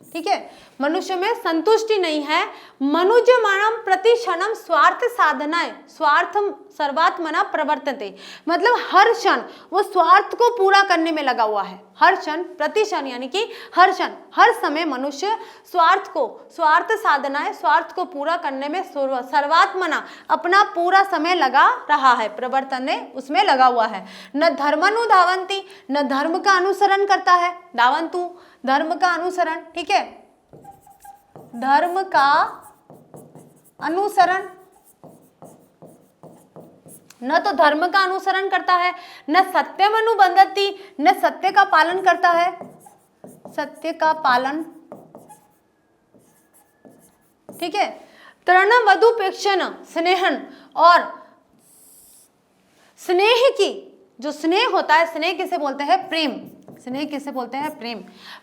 ठीक है, मनुष्य में संतुष्टि नहीं है। मनुज मानव प्रतिक्षणम स्वार्थ साधनाएं, स्वार्थ सर्वात्मना प्रवर्तते, मतलब हर क्षण वो स्वार्थ को पूरा करने में लगा हुआ है। हर क्षण प्रति क्षण यानी कि हर क्षण हर समय मनुष्य स्वार्थ साधनाएं, स्वार्थ को पूरा करने में सर्वात्मना अपना पूरा समय लगा रहा है, प्रवर्तने उसमें लगा हुआ है। न धर्मनुधावंती, न धर्म का अनुसरण करता है, धावंतु धर्म का अनुसरण, ठीक है, धर्म का अनुसरण, न तो धर्म का अनुसरण करता है, न सत्यम अनुबंधती, न सत्य का पालन करता है, सत्य का पालन, ठीक है। तृणवधुपेक्षण स्नेहन, और स्नेह की जो स्नेह होता है, स्नेह किसे बोलते हैं, प्रेम, स्नेह किसे बोलते हैं, प्रेम,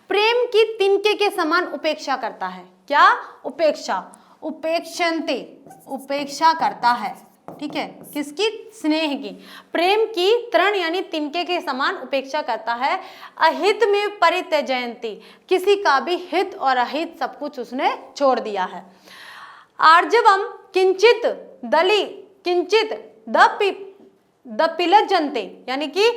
प्रेम की तिनके के समान उपेक्षा करता है। क्या? उपेक्षा, उपेक्षन्ते, उपेक्षा करता है, ठीक है, किसकी? स्नेह की, प्रेम की तृण यानी तिनके के समान उपेक्षा करता है। अहित में परित्यजयन्ति, किसी का भी हित और अहित सब कुछ उसने छोड़ दिया है। आर्जवम किंचित दली किंचित दपिलजन्ते, यानी कि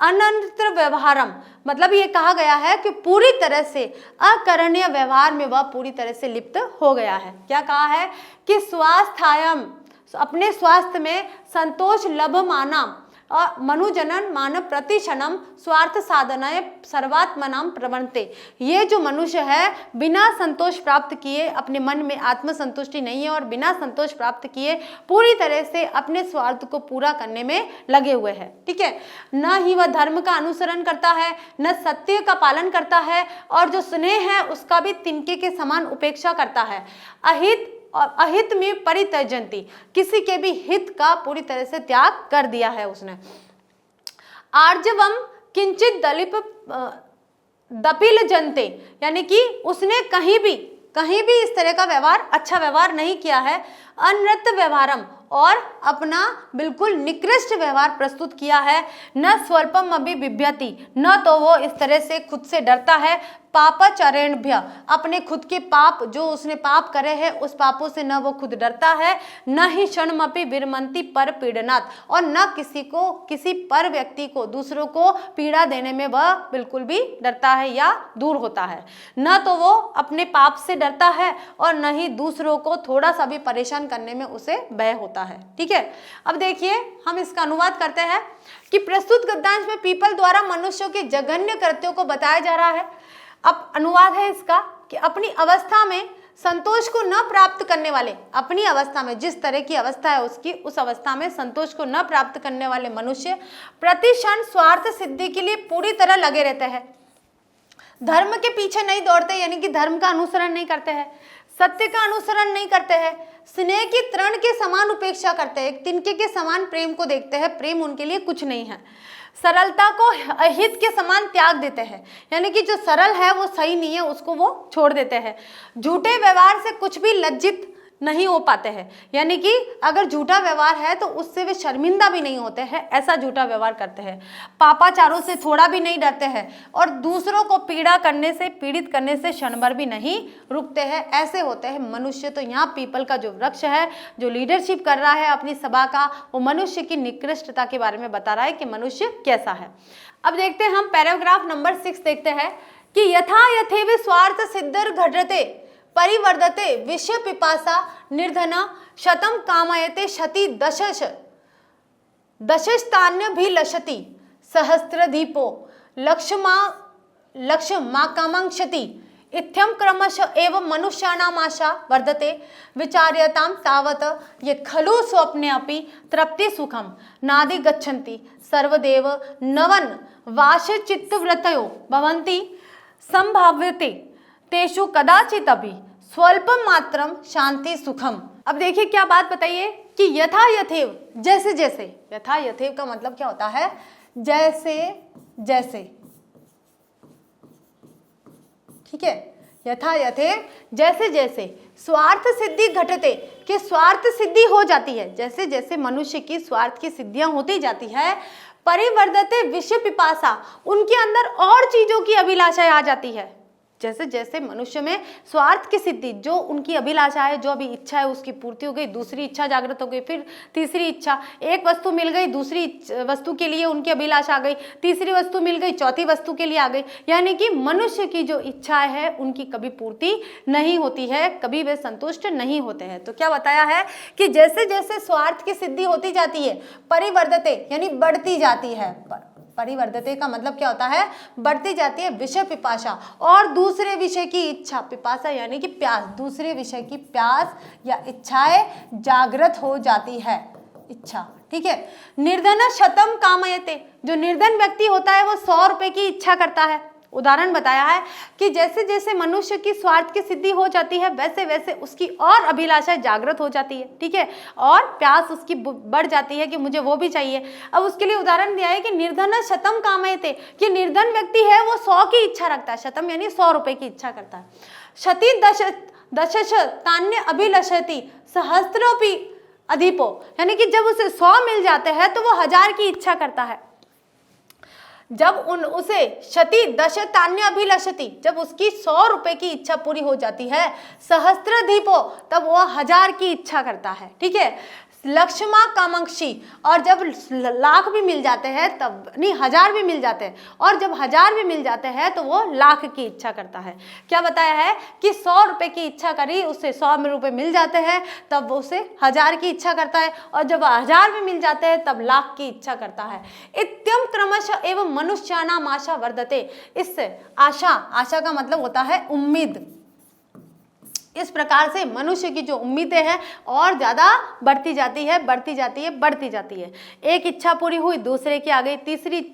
अनंत्र व्यवहारम, मतलब ये कहा गया है कि पूरी तरह से अकरणीय व्यवहार में वह पूरी तरह से लिप्त हो गया है। क्या कहा है कि स्वास्थ्यायम, अपने स्वास्थ्य में संतोष लभमाना और मनुजनन मानव प्रतिक्षणम स्वार्थ साधनाएं सर्वात्मनाम प्रवणते, ये जो मनुष्य है बिना संतोष प्राप्त किए, अपने मन में आत्मसंतुष्टि नहीं है और बिना संतोष प्राप्त किए पूरी तरह से अपने स्वार्थ को पूरा करने में लगे हुए हैं, ठीक है। न ही वह धर्म का अनुसरण करता है, न सत्य का पालन करता है, और जो स्नेह है उसका भी तिनके के समान उपेक्षा करता है। अहित और अहित में परित्यजन्ति, किसी के भी हित का पूरी तरह से त्याग कर दिया है उसने। आर्जवम किंचित दपिलजन्ते, यानी कि उसने कहीं भी इस तरह का व्यवहार, अच्छा व्यवहार नहीं किया है। अनृत व्यवहारम, और अपना बिल्कुल निकृष्ट व्यवहार प्रस्तुत किया है। न स्वल्पम अभी बिभ्यति, न तो वो इस तरह से खुद से डरता है। पापाचरणभ्य, अपने खुद के पाप, जो उसने पाप करे हैं उस पापों से न वो खुद डरता है। न ही क्षणमपि विरमंति पर पीड़नात्, और न किसी पर व्यक्ति को, दूसरों को पीड़ा देने में वह बिल्कुल भी डरता है या दूर होता है। न तो वो अपने पाप से डरता है और न ही दूसरों को थोड़ा सा भी परेशान करने में उसे भय होता है, ठीक है। अब देखिए हम इसका अनुवाद करते हैं कि प्रस्तुत गद्यांश में पीपल द्वारा मनुष्यों के जघन्य कृत्यों को बताया जा रहा है। अब अनुवाद है इसका कि अपनी अवस्था में संतोष को न प्राप्त करने वाले, अपनी अवस्था में जिस तरह की अवस्था है उसकी, उस अवस्था में संतोष को न प्राप्त करने वाले मनुष्य प्रतिक्षण स्वार्थ सिद्धि के लिए पूरी तरह लगे रहते हैं। धर्म के पीछे नहीं दौड़ते, यानी कि धर्म का अनुसरण नहीं करते हैं, सत्य का अनुसरण नहीं करते हैं, स्नेह की तृण के समान उपेक्षा करते हैं, तिनके के समान प्रेम को देखते हैं, प्रेम उनके लिए कुछ नहीं है। सरलता को अहित के समान त्याग देते हैं, यानी कि जो सरल है वो सही नहीं है, उसको वो छोड़ देते हैं। झूठे व्यवहार से कुछ भी लज्जित नहीं हो पाते हैं, यानी कि अगर झूठा व्यवहार है तो उससे वे शर्मिंदा भी नहीं होते हैं, ऐसा झूठा व्यवहार करते हैं। पापाचारों से थोड़ा भी नहीं डरते हैं और दूसरों को पीड़ित करने से क्षण भर भी नहीं रुकते हैं, ऐसे होते हैं मनुष्य। तो यहाँ पीपल का जो वृक्ष है, जो लीडरशिप कर रहा है अपनी सभा का, वो मनुष्य की निकृष्टता के बारे में बता रहा है कि मनुष्य कैसा है। अब देखते हैं हम पैराग्राफ नंबर 6 देखते हैं कि यथा यथेव स्वार्थ सिद्धिर घटते परिवर्धते विषय पिपासा निर्धना शतम कामयते शति दशस्तान्य भी लशति सहस्त्रदीपो लक्ष्य माकामांक्षति इत्थम क्रमश एवं मनुष्याणाम आशा वर्धते विचार्यताम तावत ये खलु स्वप्ने अपि तृप्ति सुखम नादि गच्छन्ति सर्वदेव नवन वाश चित्तवृत्तयो भवन्ति संभाव्यते तेषु कदाचित अभी स्वल्पम मात्रम शांति सुखम। अब देखिए क्या बात बताइए कि यथा यथेव, जैसे जैसे, यथा यथेव का मतलब क्या होता है, जैसे जैसे, ठीक है, यथा यथेव जैसे जैसे स्वार्थ सिद्धि घटते, कि स्वार्थ सिद्धि हो जाती है, जैसे जैसे मनुष्य की स्वार्थ की सिद्धियां होती जाती है, परिवर्धते विषय पिपासा, उनके अंदर और चीजों की अभिलाषा आ जाती है, जैसे जैसे मनुष्य में स्वार्थ की सिद्धि, जो उनकी अभिलाषा है, जो अभी इच्छा है उसकी पूर्ति हो गई, दूसरी इच्छा जागृत हो गई, फिर तीसरी इच्छा, एक वस्तु मिल गई, दूसरी वस्तु के लिए उनकी अभिलाषा आ गई, तीसरी वस्तु मिल गई, चौथी वस्तु के लिए आ गई। यानी कि मनुष्य की जो इच्छा है उनकी कभी पूर्ति नहीं होती है, कभी वे संतुष्ट नहीं होते हैं। तो क्या बताया है कि जैसे जैसे स्वार्थ की सिद्धि होती जाती है, परिवर्धते यानी बढ़ती जाती है, परिवर्धते का मतलब क्या होता है, बढ़ती जाती है विषय पिपाशा, और दूसरे विषय की इच्छा, पिपाशा यानी कि प्यास, दूसरे विषय की प्यास या इच्छाएं जागृत हो जाती है, इच्छा। ठीक है। निर्धन शतम कामयते, जो निर्धन व्यक्ति होता है वो 100 रुपए की इच्छा करता है। उदाहरण बताया है कि जैसे जैसे मनुष्य की स्वार्थ की सिद्धि हो जाती है वैसे वैसे उसकी और अभिलाषा जागृत हो जाती है। ठीक है, और प्यास उसकी बढ़ जाती है कि मुझे वो भी चाहिए। अब उसके लिए उदाहरण दिया है कि निर्धन शतम कामयते, कि निर्धन व्यक्ति है वो 100 की इच्छा रखता है, शतम यानी 100 रुपए की इच्छा करता है। शती दशश तान्य अभिलषति सहस्त्रोपि अधिपो, यानी कि जब उसे 100 मिल जाते हैं तो वो 1000 की इच्छा करता है। जब उसे शती दश तान्य अभिलषति, जब उसकी 100 रुपए की इच्छा पूरी हो जाती है, सहस्त्रदीपो, तब वो 1000 की इच्छा करता है। ठीक है। लक्ष्मा कामाक्षी, और जब लाख भी मिल जाते हैं तब नहीं 1000 भी मिल जाते हैं, और जब 1000 भी मिल जाते हैं तो वो लाख की इच्छा करता है। क्या बताया है कि 100 रुपए की इच्छा करी, उससे 100 रुपए मिल जाते हैं तब वो उसे 1000 की इच्छा करता है, और जब 1000 भी मिल जाते हैं तब लाख की इच्छा करता है। इत्यम क्रमशः एवं मनुष्यानाम आशा वर्धते, इससे आशा, आशा का मतलब होता है उम्मीद, इस प्रकार से मनुष्य की जो उम्मीदें हैं और ज्यादा बढ़ती जाती है, बढ़ती जाती है, बढ़ती जाती है। एक इच्छा पूरी हुई, दूसरे की आ गई,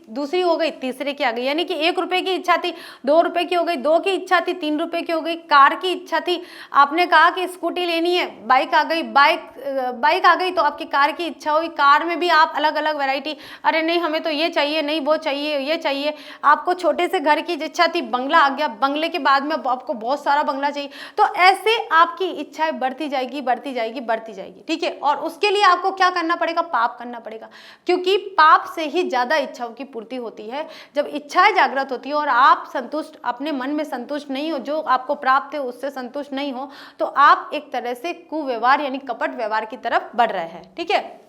दूसरी हो गई, तीसरे की आ गई। यानी कि 1 रुपए की इच्छा थी, 2 रुपए की हो गई, 2 की इच्छा थी, 3 रुपए की हो गई। कार की इच्छा थी, आपने कहा कि स्कूटी लेनी है, बाइक आ गई, बाइक आ गई तो आपकी कार की इच्छा हुई। कार में भी आप अलग अलग वैरायटी, अरे नहीं हमें तो ये चाहिए, नहीं वो चाहिए, ये चाहिए। आपको छोटे से घर की इच्छा थी, बंगला आ गया, बंगले के बाद में आपको बहुत सारा बंगला चाहिए। तो ऐसे आपकी इच्छाएं बढ़ती जाएगी, बढ़ती जाएगी, बढ़ती जाएगी। ठीक है। और उसके लिए आपको क्या करना पड़ेगा, पाप करना पड़ेगा, क्योंकि पाप से ही ज्यादा इच्छाओं की पूर्ति होती है। जब इच्छाएं जागृत होती है और आप संतुष्ट, अपने मन में संतुष्ट नहीं हो, जो आपको प्राप्त है उससे संतुष्ट नहीं हो, तो आप एक तरह से कुव्यवहार यानी कपट व्यवहार की तरफ बढ़ रहे हैं। ठीक है।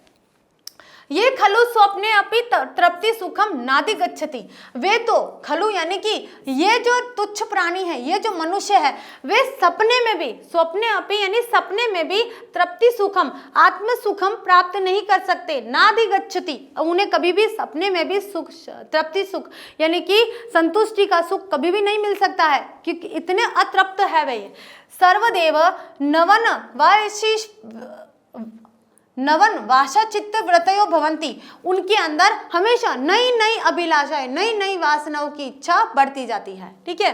ये खलु स्वप्ने अपि तृप्ति सुखम नादि गच्छति, वे तो खलु यानी कि ये जो तुच्छ प्राणी है, ये जो मनुष्य है, वे सपने में भी, स्वप्ने अपि यानी सपने में भी तृप्ति सुखम, आत्म सुखम प्राप्त नहीं कर सकते। नादि गच्छति, उन्हें कभी भी सपने में भी सुख, तृप्ति सुख यानी कि संतुष्टि का सुख कभी भी नहीं मिल सकता है, क्योंकि इतने अतृप्त है वे। सर्वदेव नवन वाशा चित्त व्रतयो भवंती, उनके अंदर हमेशा नई नई अभिलाषाएं, नई नई वासनाओं की इच्छा बढ़ती जाती है। ठीक है।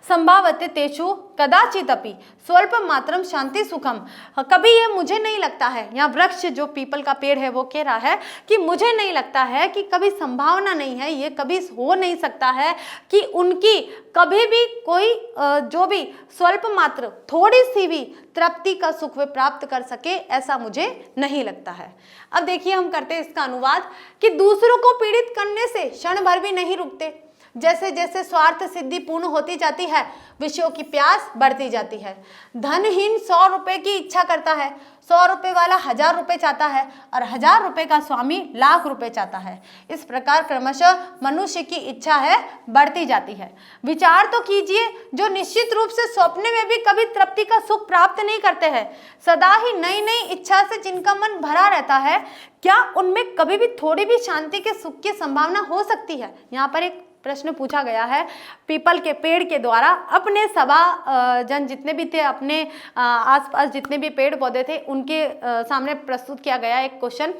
संभावते तेषु कदाचित अपि स्वल्प मात्रम शांति सुखम, कभी ये मुझे नहीं लगता है, यहाँ वृक्ष जो पीपल का पेड़ है वो कह रहा है कि मुझे नहीं लगता है कि कभी संभावना नहीं है, ये कभी हो नहीं सकता है कि उनकी कभी भी कोई जो भी स्वल्प मात्र, थोड़ी सी भी तृप्ति का सुख वे प्राप्त कर सके, ऐसा मुझे नहीं लगता है। अब देखिए हम करते हैं इसका अनुवाद कि दूसरों को पीड़ित करने से क्षण भर भी नहीं रुकते। जैसे जैसे स्वार्थ सिद्धि पूर्ण होती जाती है, विषयों की प्यास बढ़ती जाती है। धनहीन 100 रुपए की इच्छा करता है, 100 रुपए वाला 1000 रुपए चाहता है, और 1000 रुपए का स्वामी लाख रुपए चाहता है। इस प्रकार क्रमशः मनुष्य की इच्छा है बढ़ती जाती है। विचार तो कीजिए, जो निश्चित रूप से स्वप्न में भी कभी तृप्ति का सुख प्राप्त नहीं करते हैं, सदा ही नई नई इच्छा से जिनका मन भरा रहता है, क्या उनमें कभी भी थोड़ी भी शांति के सुख की संभावना हो सकती है? यहाँ पर एक प्रश्न पूछा गया है पीपल के पेड़ के द्वारा। अपने सभा जन जितने भी थे, अपने आसपास जितने भी पेड़ पौधे थे, उनके सामने प्रस्तुत किया गया एक क्वेश्चन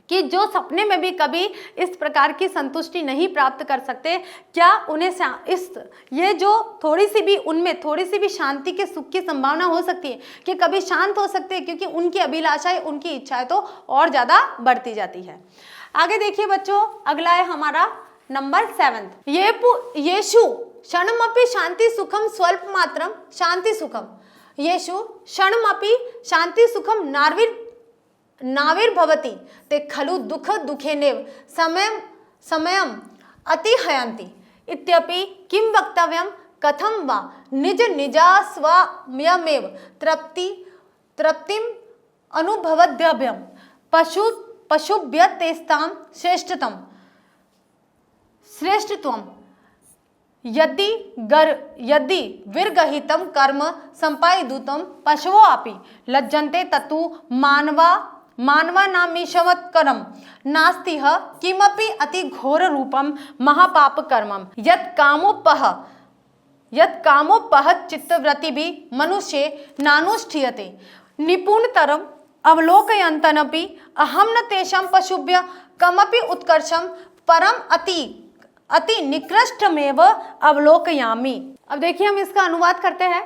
कि जो सपने में भी कभी इस प्रकार की संतुष्टि नहीं प्राप्त कर सकते, क्या उन्हें ये जो थोड़ी सी भी, उनमें थोड़ी सी भी शांति के सुख की संभावना हो सकती है कि कभी शांत हो सकते हैं, क्योंकि उनकी अभिलाषाएं, उनकी इच्छाएं तो और ज्यादा बढ़ती जाती है। आगे देखिए बच्चों, अगला है हमारा नंबर 7। येषु क्षणमपि शांति सुखम स्वल्प मात्रम शांति सुखम, येषु क्षणमपि शांति सुखम नाविर्भवति ते खलु दुख दुखेनेव समयम अतिहयन्ति इत्यपि किं वक्तव्यम कथम वा निज निजास्वयमेव तृप्तिम अनुभवद्यभ्यम पशुभ्यस्तां श्रेष्ठत्वम यदि विर्गहितं कर्म संपादितं पशवो अपि लज्जन्ते तत्तु मानवानामीशवत्करं नास्ति किमपि अति घोर रूपं महापापकर्मं यत्कामोपह चित्तवृत्तिभिः मनुष्ये नानुष्ठीयते निपुणतरम् अवलोकयन्तनपि अहं न तेषां पशुभ्यः कमपि उत्कर्षं परम अति निकृष्टमेव अवलोकयामि। अब देखिए हम इसका अनुवाद करते हैं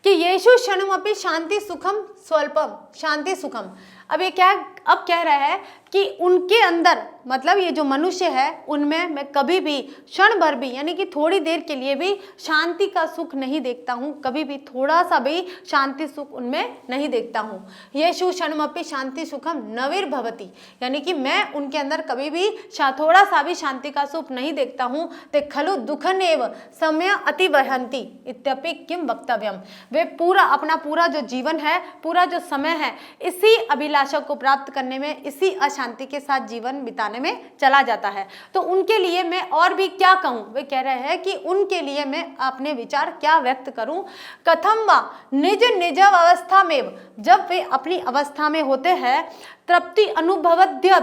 कि येषु क्षणमपि शांति सुखम स्वल्पम शांति सुखम। अब ये क्या अब कह रहा है कि उनके अंदर मतलब ये जो मनुष्य है उनमें मैं कभी भी क्षण भर भी यानी कि थोड़ी देर के लिए भी शांति का सुख नहीं देखता हूँ, कभी भी थोड़ा सा भी शांति सुख उनमें नहीं देखता हूँ। येषु क्षणमपि शांति सुखम नविर्भवति यानी कि मैं उनके अंदर कभी भी थोड़ा सा भी शांति का सुख नहीं देखता हूँ। ते खलु दुखनेव समय अतिवहंती इत्यपि किम वक्तव्यम। वे पूरा जो जीवन है, पूरा जो समय है इसी अभिलाषा को प्राप्त करने में, इसी अशांति के साथ जीवन बिताने में चला जाता है। तो उनके लिए मैं और भी क्या कहूँ। वे कह रहे हैं कि उनके लिए मैं अपने विचार क्या व्यक्त करूं। कथम वा निज निज अवस्था में, जब वे अपनी अवस्था में होते हैं, तृप्ति अनुभवद्य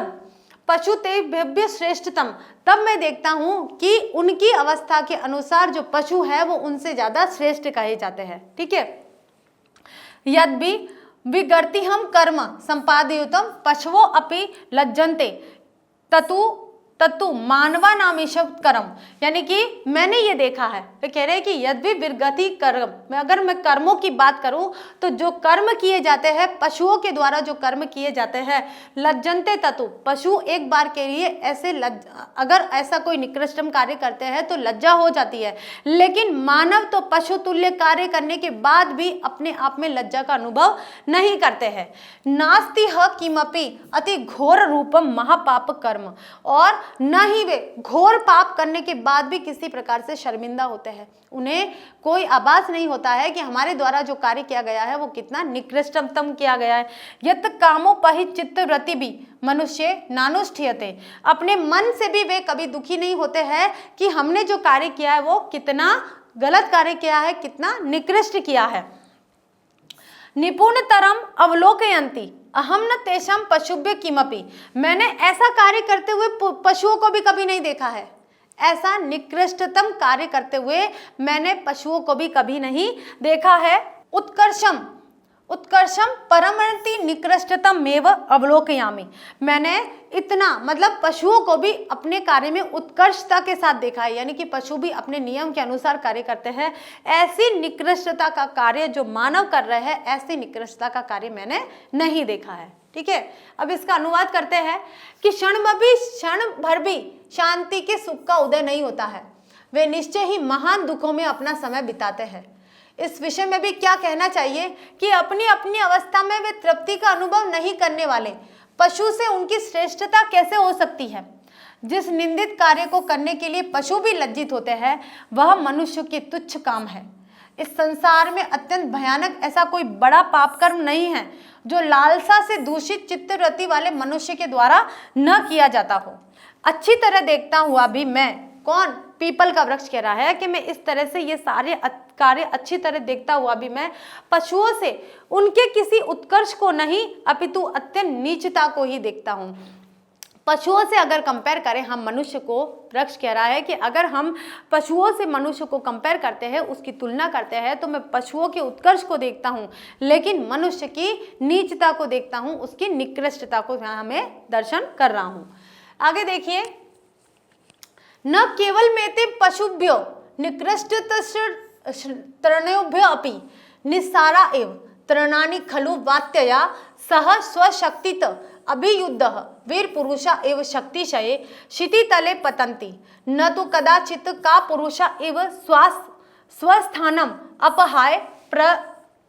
पशुतेभ्य श्रेष्ठतम, तब मैं देखता हूं कि उनकी अवस्था के अनुसार जो पशु है वो उनसे ज्यादा श्रेष्ठ कहे जाते हैं। ठीक है। यद्भी विगर्ति हम कर्म संपादयुतम पशवो अपि लज्जन्ते तत्तु मानवानामीशवत्करम यानी कि मैंने ये देखा है। वे कह रहे हैं कि यद्भी विगति कर्म, अगर मैं कर्मों की बात करूं तो जो कर्म किए जाते हैं पशुओं के द्वारा, जो कर्म किए जाते हैं, लज्जन्ते तत्तु, पशु एक बार के लिए ऐसे अगर ऐसा कोई निकृष्टम कार्य करते हैं तो लज्जा हो जाती है, लेकिन मानव तो पशु तुल्य कार्य करने के बाद भी अपने आप में लज्जा का अनुभव नहीं करते हैं। नास्ति ह किमपि अति घोर रूपम महापाप कर्म, और न ही वे घोर पाप करने के बाद भी किसी प्रकार से शर्मिंदा होते हैं। उन्हें कोई आभास नहीं होता है कि हमारे द्वारा जो कार्य किया गया है वो कितना निकृष्टतम किया गया है। यत कामोपहित चित्तवृत्ति भी मनुष्य नानुष्ठीयते, अपने मन से भी वे कभी दुखी नहीं होते हैं कि हमने जो कार्य किया है वो कितना गलत कार्य किया है, कितना निकृष्ट किया है। निपुणतरम अवलोकयन्ति अहम न तेषां पशुभ्य किमपि, मैंने ऐसा कार्य करते हुए पशुओं को भी कभी नहीं देखा है। ऐसा निकृष्टतम कार्य करते हुए मैंने पशुओं को भी कभी नहीं देखा है। उत्कर्षम परमति निकृष्टतम मेव अवलोकयामि, मैंने इतना मतलब पशुओं को भी अपने कार्य में उत्कर्षता के साथ देखा है, यानी कि पशु भी अपने नियम के अनुसार कार्य करते हैं। ऐसी निकृष्टता का कार्य जो मानव कर रहे हैं, ऐसी निकृष्टता का कार्य मैंने नहीं देखा है। ठीक है। अब इसका अनुवाद करते हैं कि क्षण भर भी शांति के सुख का उदय नहीं होता है, वे निश्चय ही महान दुखों में अपना समय बिताते हैं। इस विषय में भी क्या कहना चाहिए कि अपनी अपनी अवस्था में वे तृप्ति का अनुभव नहीं करने वाले पशु से उनकी श्रेष्ठता कैसे हो सकती है। जिस निंदित कार्य को करने के लिए पशु भी लज्जित होते हैं, वह मनुष्य की तुच्छ काम है। इस संसार में अत्यंत भयानक ऐसा कोई बड़ा पाप कर्म नहीं है जो लालसा से दूषित चित्तवृत्ति वाले मनुष्य के द्वारा न किया जाता हो। अच्छी तरह देखता हुआ भी मैं, कौन, पीपल का वृक्ष कह रहा है कि मैं इस तरह से ये सारे कार्य अच्छी तरह देखता हुआ भी मैं पशुओं से उनके किसी उत्कर्ष को नहीं अपितु अत्यंत नीचता को ही देखता हूँ। पशुओं से अगर कंपेयर करें हम मनुष्य को, वृक्ष कह रहा है कि अगर हम पशुओं से मनुष्य को कंपेयर करते हैं, उसकी तुलना करते हैं, तो मैं पशुओं के उत्कर्ष को देखता हूँ, लेकिन मनुष्य की नीचता को देखता हूँ, उसकी निकृष्टता को यहाँ मैं दर्शन कर रहा हूँ। आगे देखिए, न केवल मेते पशुभ्यो निकृष्ट तृणयोभ्यो अपि निस्सारा एव तृणानि खलु वात्यया सह स्वशक्तित अभियुद्धः वीर पुरुषा एव शक्तिशये क्षितितले पतन्ति न तो कदाचित् का पुरुषा एव स्वस्थानम अपहाय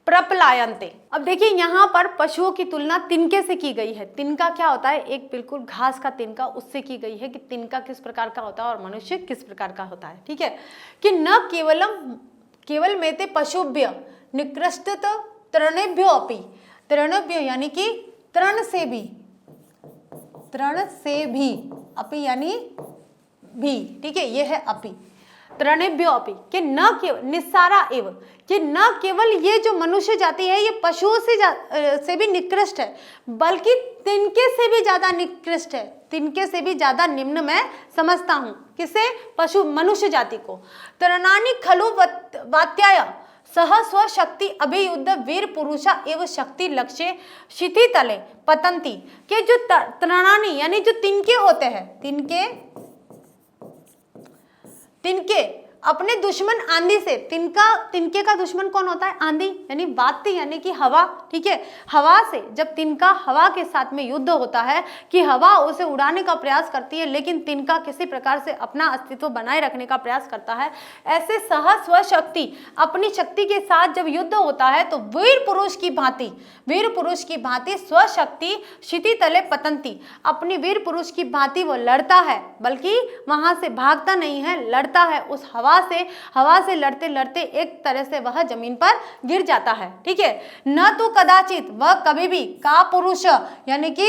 प्रपलायन्ते। अब देखिए यहाँ पर पशुओं की तुलना तिनके से की गई है। तिनका क्या होता है, एक बिल्कुल घास का तिनका, उससे की गई है कि तिनका किस प्रकार का होता है और मनुष्य किस प्रकार का होता है। ठीक है, कि न केवलम केवल मेते पशुभ्य निकृष्टत तृणेभ्यो अपि, तृणेभ्यो यानी कि तृण से भी, तृण से भी, अपि यानी भी, ठीक है, ये है अपि, तृणेभ्यो अपि, कि न केवल निस्सारा एव, कि न केवल ये जो मनुष्य जाति है ये पशुओं से भी निकृष्ट है, बल्कि तिनके से भी ज्यादा निकृष्ट है, तिनके से भी ज्यादा निम्न मैं समझता हूं। किसे? पशु मनुष्य जाति को। तृणानि खलु वात्याय सह स्वशक्ति अभियुद्ध वीर पुरुषा एवं शक्ति लक्ष्य शिथि तले पतंती, के जो तृणानि यानी जो तिनके होते हैं, तिनके अपने दुश्मन आंधी से, तिनके का दुश्मन कौन होता है? आंधी यानी वात्य यानी कि हवा, ठीक है, हवा से जब तिनका हवा के साथ में युद्ध होता है कि हवा उसे उड़ाने का प्रयास करती है लेकिन तिनका किसी प्रकार से अपना अस्तित्व बनाए रखने का प्रयास करता है, ऐसे सह स्वशक्ति अपनी शक्ति के साथ जब युद्ध होता है तो वीर पुरुष की भांति स्वशक्ति क्षिति तले पतंती, अपनी वीर पुरुष की भांति वो लड़ता है, बल्कि वहां से भागता नहीं है, लड़ता है। उस हवा से लड़ते लड़ते एक तरह से वह जमीन पर गिर जाता है, ठीक है। न तो कदाचित, वह कभी भी का पुरुष यानी कि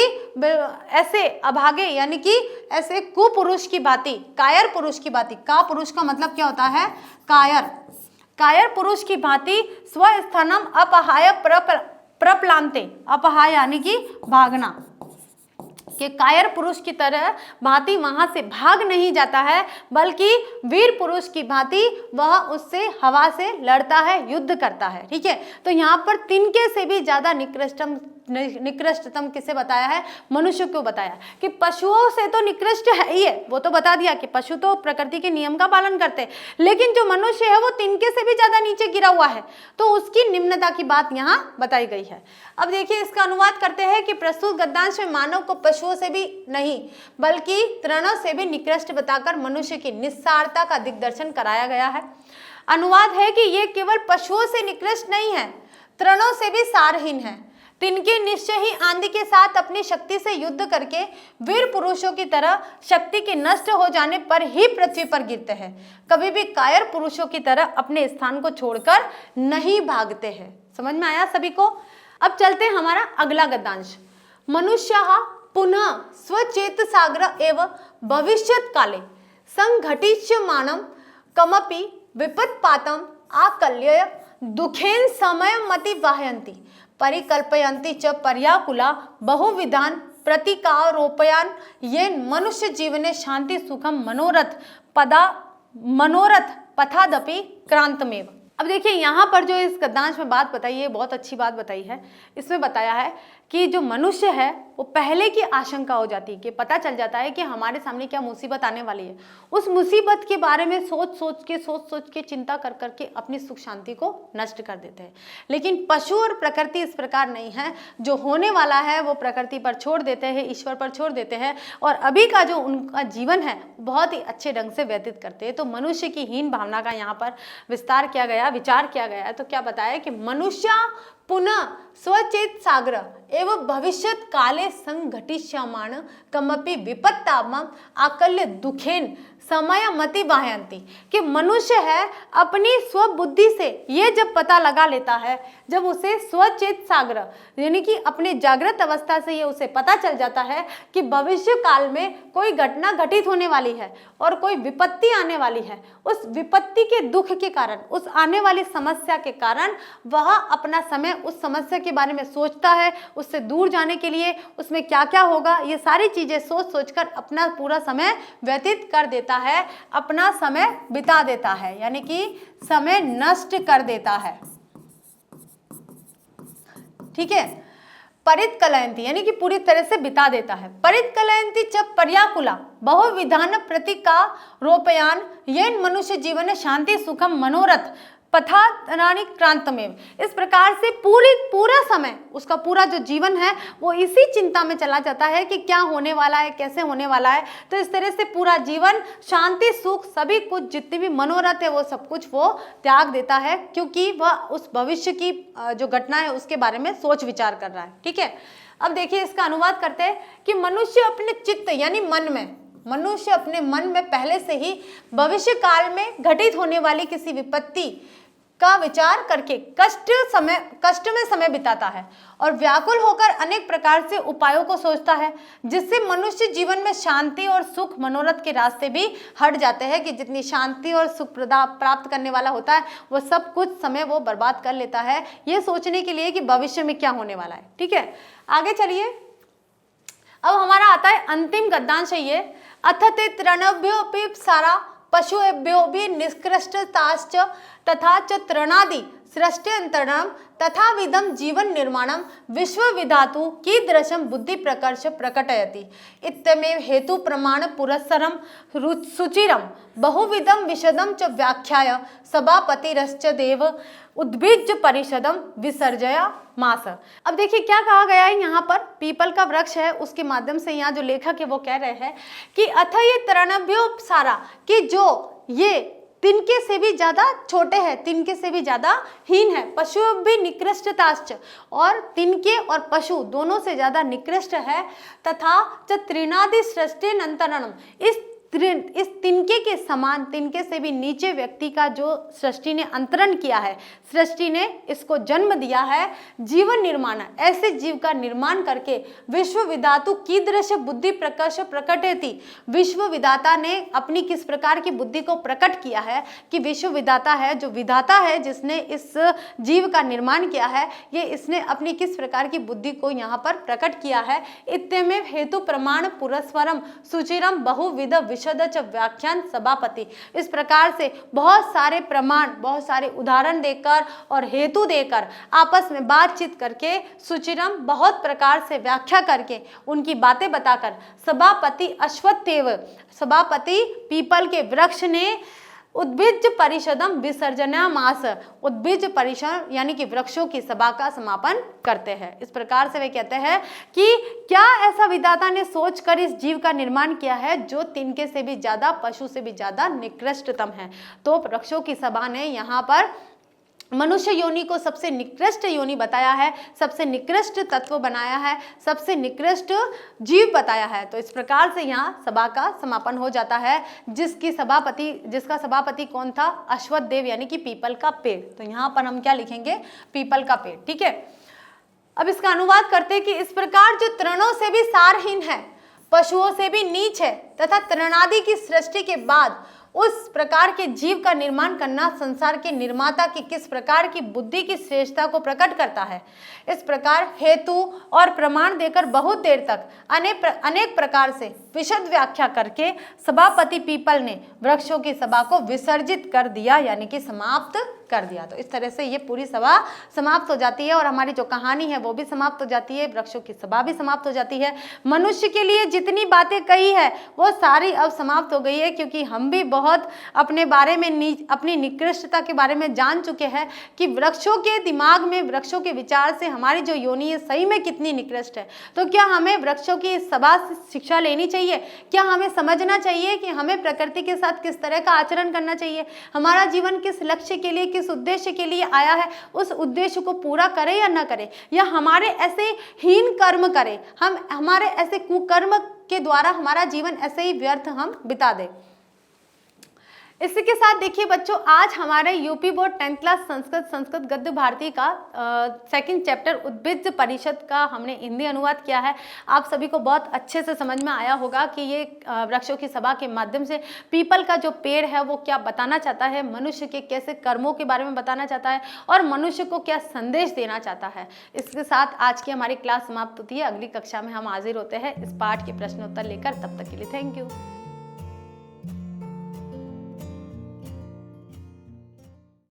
ऐसे अभागे यानी कि ऐसे कुपुरुष की भांति, कायर पुरुष की भांति, का पुरुष का मतलब क्या होता है? कायर पुरुष की भांति स्वस्थानम अपहाय प्रप्लांते, अपहाय यानी कि भागना, कि कायर पुरुष की तरह भांति वहां से भाग नहीं जाता है, बल्कि वीर पुरुष की भांति वह उससे हवा से लड़ता है, युद्ध करता है, ठीक है। तो यहाँ पर तिनके से भी ज्यादा निकृष्टतम किसे बताया है? मनुष्य को बताया। कि पशुओं से तो निकृष्ट है ही है, वो तो बता दिया कि पशु तो प्रकृति के नियम का पालन करते हैं, लेकिन जो मनुष्य है वो तिनके से भी ज्यादा नीचे गिरा हुआ है, तो उसकी निम्नता की बात यहाँ बताई गई है। अब देखिए इसका अनुवाद करते हैं कि प्रस्तुत गद्यांश में मानव को पशुओं से भी नहीं बल्कि तृणों से भी निकृष्ट बताकर मनुष्य की निस्सारता का दिग्दर्शन कराया गया है। अनुवाद है कि ये केवल पशुओं से निकृष्ट नहीं है, तृणों से भी सारहीन है। तिनके निश्चय ही आंधी के साथ अपनी शक्ति से युद्ध करके वीर पुरुषों की तरह शक्ति के नष्ट हो जाने पर ही पृथ्वी पर गिरते हैं, कभी भी कायर पुरुषों की तरह अपने स्थान को छोड़कर नहीं भागते हैं। समझ में आया सभी को? अब चलते हैं हमारा अगला गद्यांश। मनुष्यः पुनः स्वचेत सागर एवं भविष्यत् काले संघटिष्यमानं कमपि विपत्पातम् आकल्य दुखेन समयमति वाहयन्ति परिकल्पयन्ति च पर्याकुला बहुविधान प्रतीकारोपयान येन मनुष्य जीवने शांति सुखम मनोरथ पथादपि क्रांतमेव। अब देखिए यहाँ पर जो इस गद्यांश में बात बताई है, बहुत अच्छी बात बताई है। इसमें बताया है कि जो मनुष्य है वो पहले की आशंका हो जाती है, कि पता चल जाता है कि हमारे सामने क्या मुसीबत आने वाली है। उस मुसीबत के बारे में सोच सोच के चिंता कर करके अपनी सुख शांति को नष्ट कर देते हैं। लेकिन पशु और प्रकृति इस प्रकार नहीं है, जो होने वाला है वो प्रकृति पर छोड़ देते हैं, ईश्वर पर छोड़ देते हैं, और अभी का जो उनका जीवन है बहुत ही अच्छे ढंग से व्यतीत करते हैं। तो मनुष्य की हीन भावना का यहाँ पर विस्तार किया गया, विचार किया गया है। तो क्या बताया कि मनुष्य पुनः स्वचेत सागर एवं भविष्यत् काले संघटिष्यमाण कमपि विपत्तामं आकल्य दुखेन समयमति वाहयन्ति, कि मनुष्य है अपनी स्वबुद्धि से ये जब पता लगा लेता है, जब उसे स्वचेत सागर यानी कि अपने जागृत अवस्था से ये उसे पता चल जाता है कि भविष्य काल में कोई घटना घटित होने वाली है और कोई विपत्ति आने वाली है, उस विपत्ति के दुख के कारण, उस आने वाली समस्या के कारण वह अपना समय उस समस्या के बारे में सोचता है, उससे दूर जाने के लिए उसमें क्या क्या होगा ये सारी चीजें सोच कर अपना पूरा समय व्यतीत कर देता है, अपना समय बिता देता है, यानी कि समय नष्ट कर देता है, ठीक है। परित्कलयन्ति यानी कि पूरी तरह से बिता देता है। परित्कलयन्ति च पर्याकुला बहुविधान प्रतीकारोपयान येन मनुष्य जीवन शांति सुखम मनोरथ पथारानी क्रांतमेव। इस प्रकार से पूरा समय उसका पूरा जो जीवन है वो इसी चिंता में चला जाता है कि क्या होने वाला है, कैसे होने वाला है। तो इस तरह से पूरा जीवन शांति सुख सभी कुछ जितनी भी मनोरथ है वो सब कुछ वो त्याग देता है, क्योंकि वह उस भविष्य की जो घटना है उसके बारे में सोच विचार कर रहा है, ठीक है। अब देखिए इसका अनुवाद करते हैं कि मनुष्य अपने चित्त यानी मनुष्य अपने मन में पहले से ही भविष्य काल में घटित होने वाली किसी विपत्ति का विचार करके कष्ट में समय बिताता है और व्याकुल होकर अनेक प्रकार से उपायों को सोचता है, जिससे मनुष्य जीवन में शांति और सुख मनोरथ के रास्ते भी हट जाते हैं कि जितनी शांति और सुख प्राप्त करने वाला होता है वो सब कुछ समय वो बर्बाद कर लेता है ये सोचने के लिए कि भविष्य में क्या होने वाला है। ठीक है, आगे चलिए। अब हमारा आता है अंतिम गद्यांश है ये, अथ ते तृणभ्योऽपि सारा पशुभ्यो भी निष्कृष्टताश्च तथा च तृणादि सृष्ट्यंतरणम तथा विधम जीवन निर्माणम विश्व विधातु कीदृशम बुद्धि प्रकर्ष प्रकटयति इत्यमेव हेतु प्रमाण पुरस्सरम सुचिरम बहुविधम विशदम च व्याख्याय सभापतिरश्च देव उद्भिज्ज परिषदम विसर्जया मास। अब देखिए क्या कहा गया है यहाँ पर, पीपल का वृक्ष है उसके माध्यम से यहाँ जो लेखक है वो कह रहे हैं कि अथ ये तृणभ्यो सारा, कि जो ये तिनके से भी ज्यादा छोटे हैं, तिनके से भी ज्यादा हीन है, पशु भी निकृष्टताश्च, और तिनके और पशु दोनों से ज्यादा निकृष्ट है, तथा च तृणादि सृष्टिरंतरणम, इस तिनके के समान, तिनके से भी नीचे व्यक्ति का जो सृष्टि ने अंतरण किया है, सृष्टि ने इसको जन्म दिया है, जीवन निर्माण, ऐसे जीव का निर्माण करके विश्व विधातु कीदृश बुद्धि प्रकर्ष प्रकटयति, विश्व विधाता ने अपनी किस प्रकार की बुद्धि को प्रकट किया है कि विश्व विधाता है, जो विधाता है जिसने इस जीव का निर्माण किया है, ये इसने अपनी किस प्रकार की बुद्धि को यहाँ पर प्रकट किया है। इत्यमेव हेतु प्रमाण पुरस्सरम सुचिरम बहुविध विशद च व्याख्यान सभापति, इस प्रकार से बहुत सारे प्रमाण, बहुत सारे उदाहरण देकर और हेतु देकर आपस में बातचीत करके सुचिरम बहुत प्रकार से व्याख्या करके उनकी बातें बताकर सभापति अश्वत्थेव, सभापति पीपल के वृक्ष ने उद्भिज परिषदम विसर्जना मास, उद्भिज परिषद यानी कि वृक्षों की सभा का समापन करते हैं। इस प्रकार से वे कहते हैं कि क्या ऐसा विधाता ने सोचकर इस जीव का निर्माण किया है जो तिनके से भी ज्यादा, पशु से भी ज्यादा निकृष्टतम है। तो वृक्षों की सभा ने यहाँ पर मनुष्य योनि को सबसे निकृष्ट योनि बताया है, सबसे निकृष्ट तत्व बनाया है, सबसे निकृष्ट जीव बताया है। तो इस प्रकार से यहाँ सभा का समापन हो जाता है, जिसका सभापति कौन था? अश्वत्थ देव यानी कि पीपल का पेड़। तो यहाँ पर हम क्या लिखेंगे? पीपल का पेड़। ठीक है, अब इसका अनुवाद करते हैं कि इस प्रकार जो तृणों से भी सारहीन है, पशुओं से भी नीच है तथा तृणादि की सृष्टि के बाद उस प्रकार के जीव का निर्माण करना संसार के निर्माता की किस प्रकार की बुद्धि की श्रेष्ठता को प्रकट करता है। इस प्रकार हेतु और प्रमाण देकर बहुत देर तक अनेक प्रकार से विशद व्याख्या करके सभापति पीपल ने वृक्षों की सभा को विसर्जित कर दिया, यानी कि समाप्त कर दिया। तो इस तरह से ये पूरी सभा समाप्त हो जाती है और हमारी जो कहानी है वो भी समाप्त हो जाती है, वृक्षों की सभा भी समाप्त हो जाती है। मनुष्य के लिए जितनी बातें कही है वो सारी अब समाप्त हो गई है, क्योंकि हम भी बहुत अपने बारे में अपनी निकृष्टता के बारे में जान चुके हैं कि वृक्षों के दिमाग में, वृक्षों के विचार से हमारी जो योनि है सही में कितनी निकृष्ट है। तो क्या हमें वृक्षों की सभा से शिक्षा लेनी चाहिए? क्या हमें समझना चाहिए कि हमें प्रकृति के साथ किस तरह का आचरण करना चाहिए? हमारा जीवन किस लक्ष्य के लिए, किस उद्देश्य के लिए आया है, उस उद्देश्य को पूरा करें या ना करें, या हमारे ऐसे हीन कर्म करें, हमारे ऐसे कुकर्म के द्वारा हमारा जीवन ऐसे ही व्यर्थ हम बिता दें। इसी के साथ देखिए बच्चों, आज हमारे UP board 10th class Sanskrit गद्य भारती का सेकंड चैप्टर उद्भिज परिषद का हमने हिंदी अनुवाद किया है। आप सभी को बहुत अच्छे से समझ में आया होगा कि ये वृक्षों की सभा के माध्यम से पीपल का जो पेड़ है वो क्या बताना चाहता है, मनुष्य के कैसे कर्मों के बारे में बताना चाहता है और मनुष्य को क्या संदेश देना चाहता है। इसके साथ आज की हमारी क्लास समाप्त होती है। अगली कक्षा में हम हाजिर होते हैं इस पाठ के प्रश्नोत्तर लेकर। तब तक के लिए थैंक यू।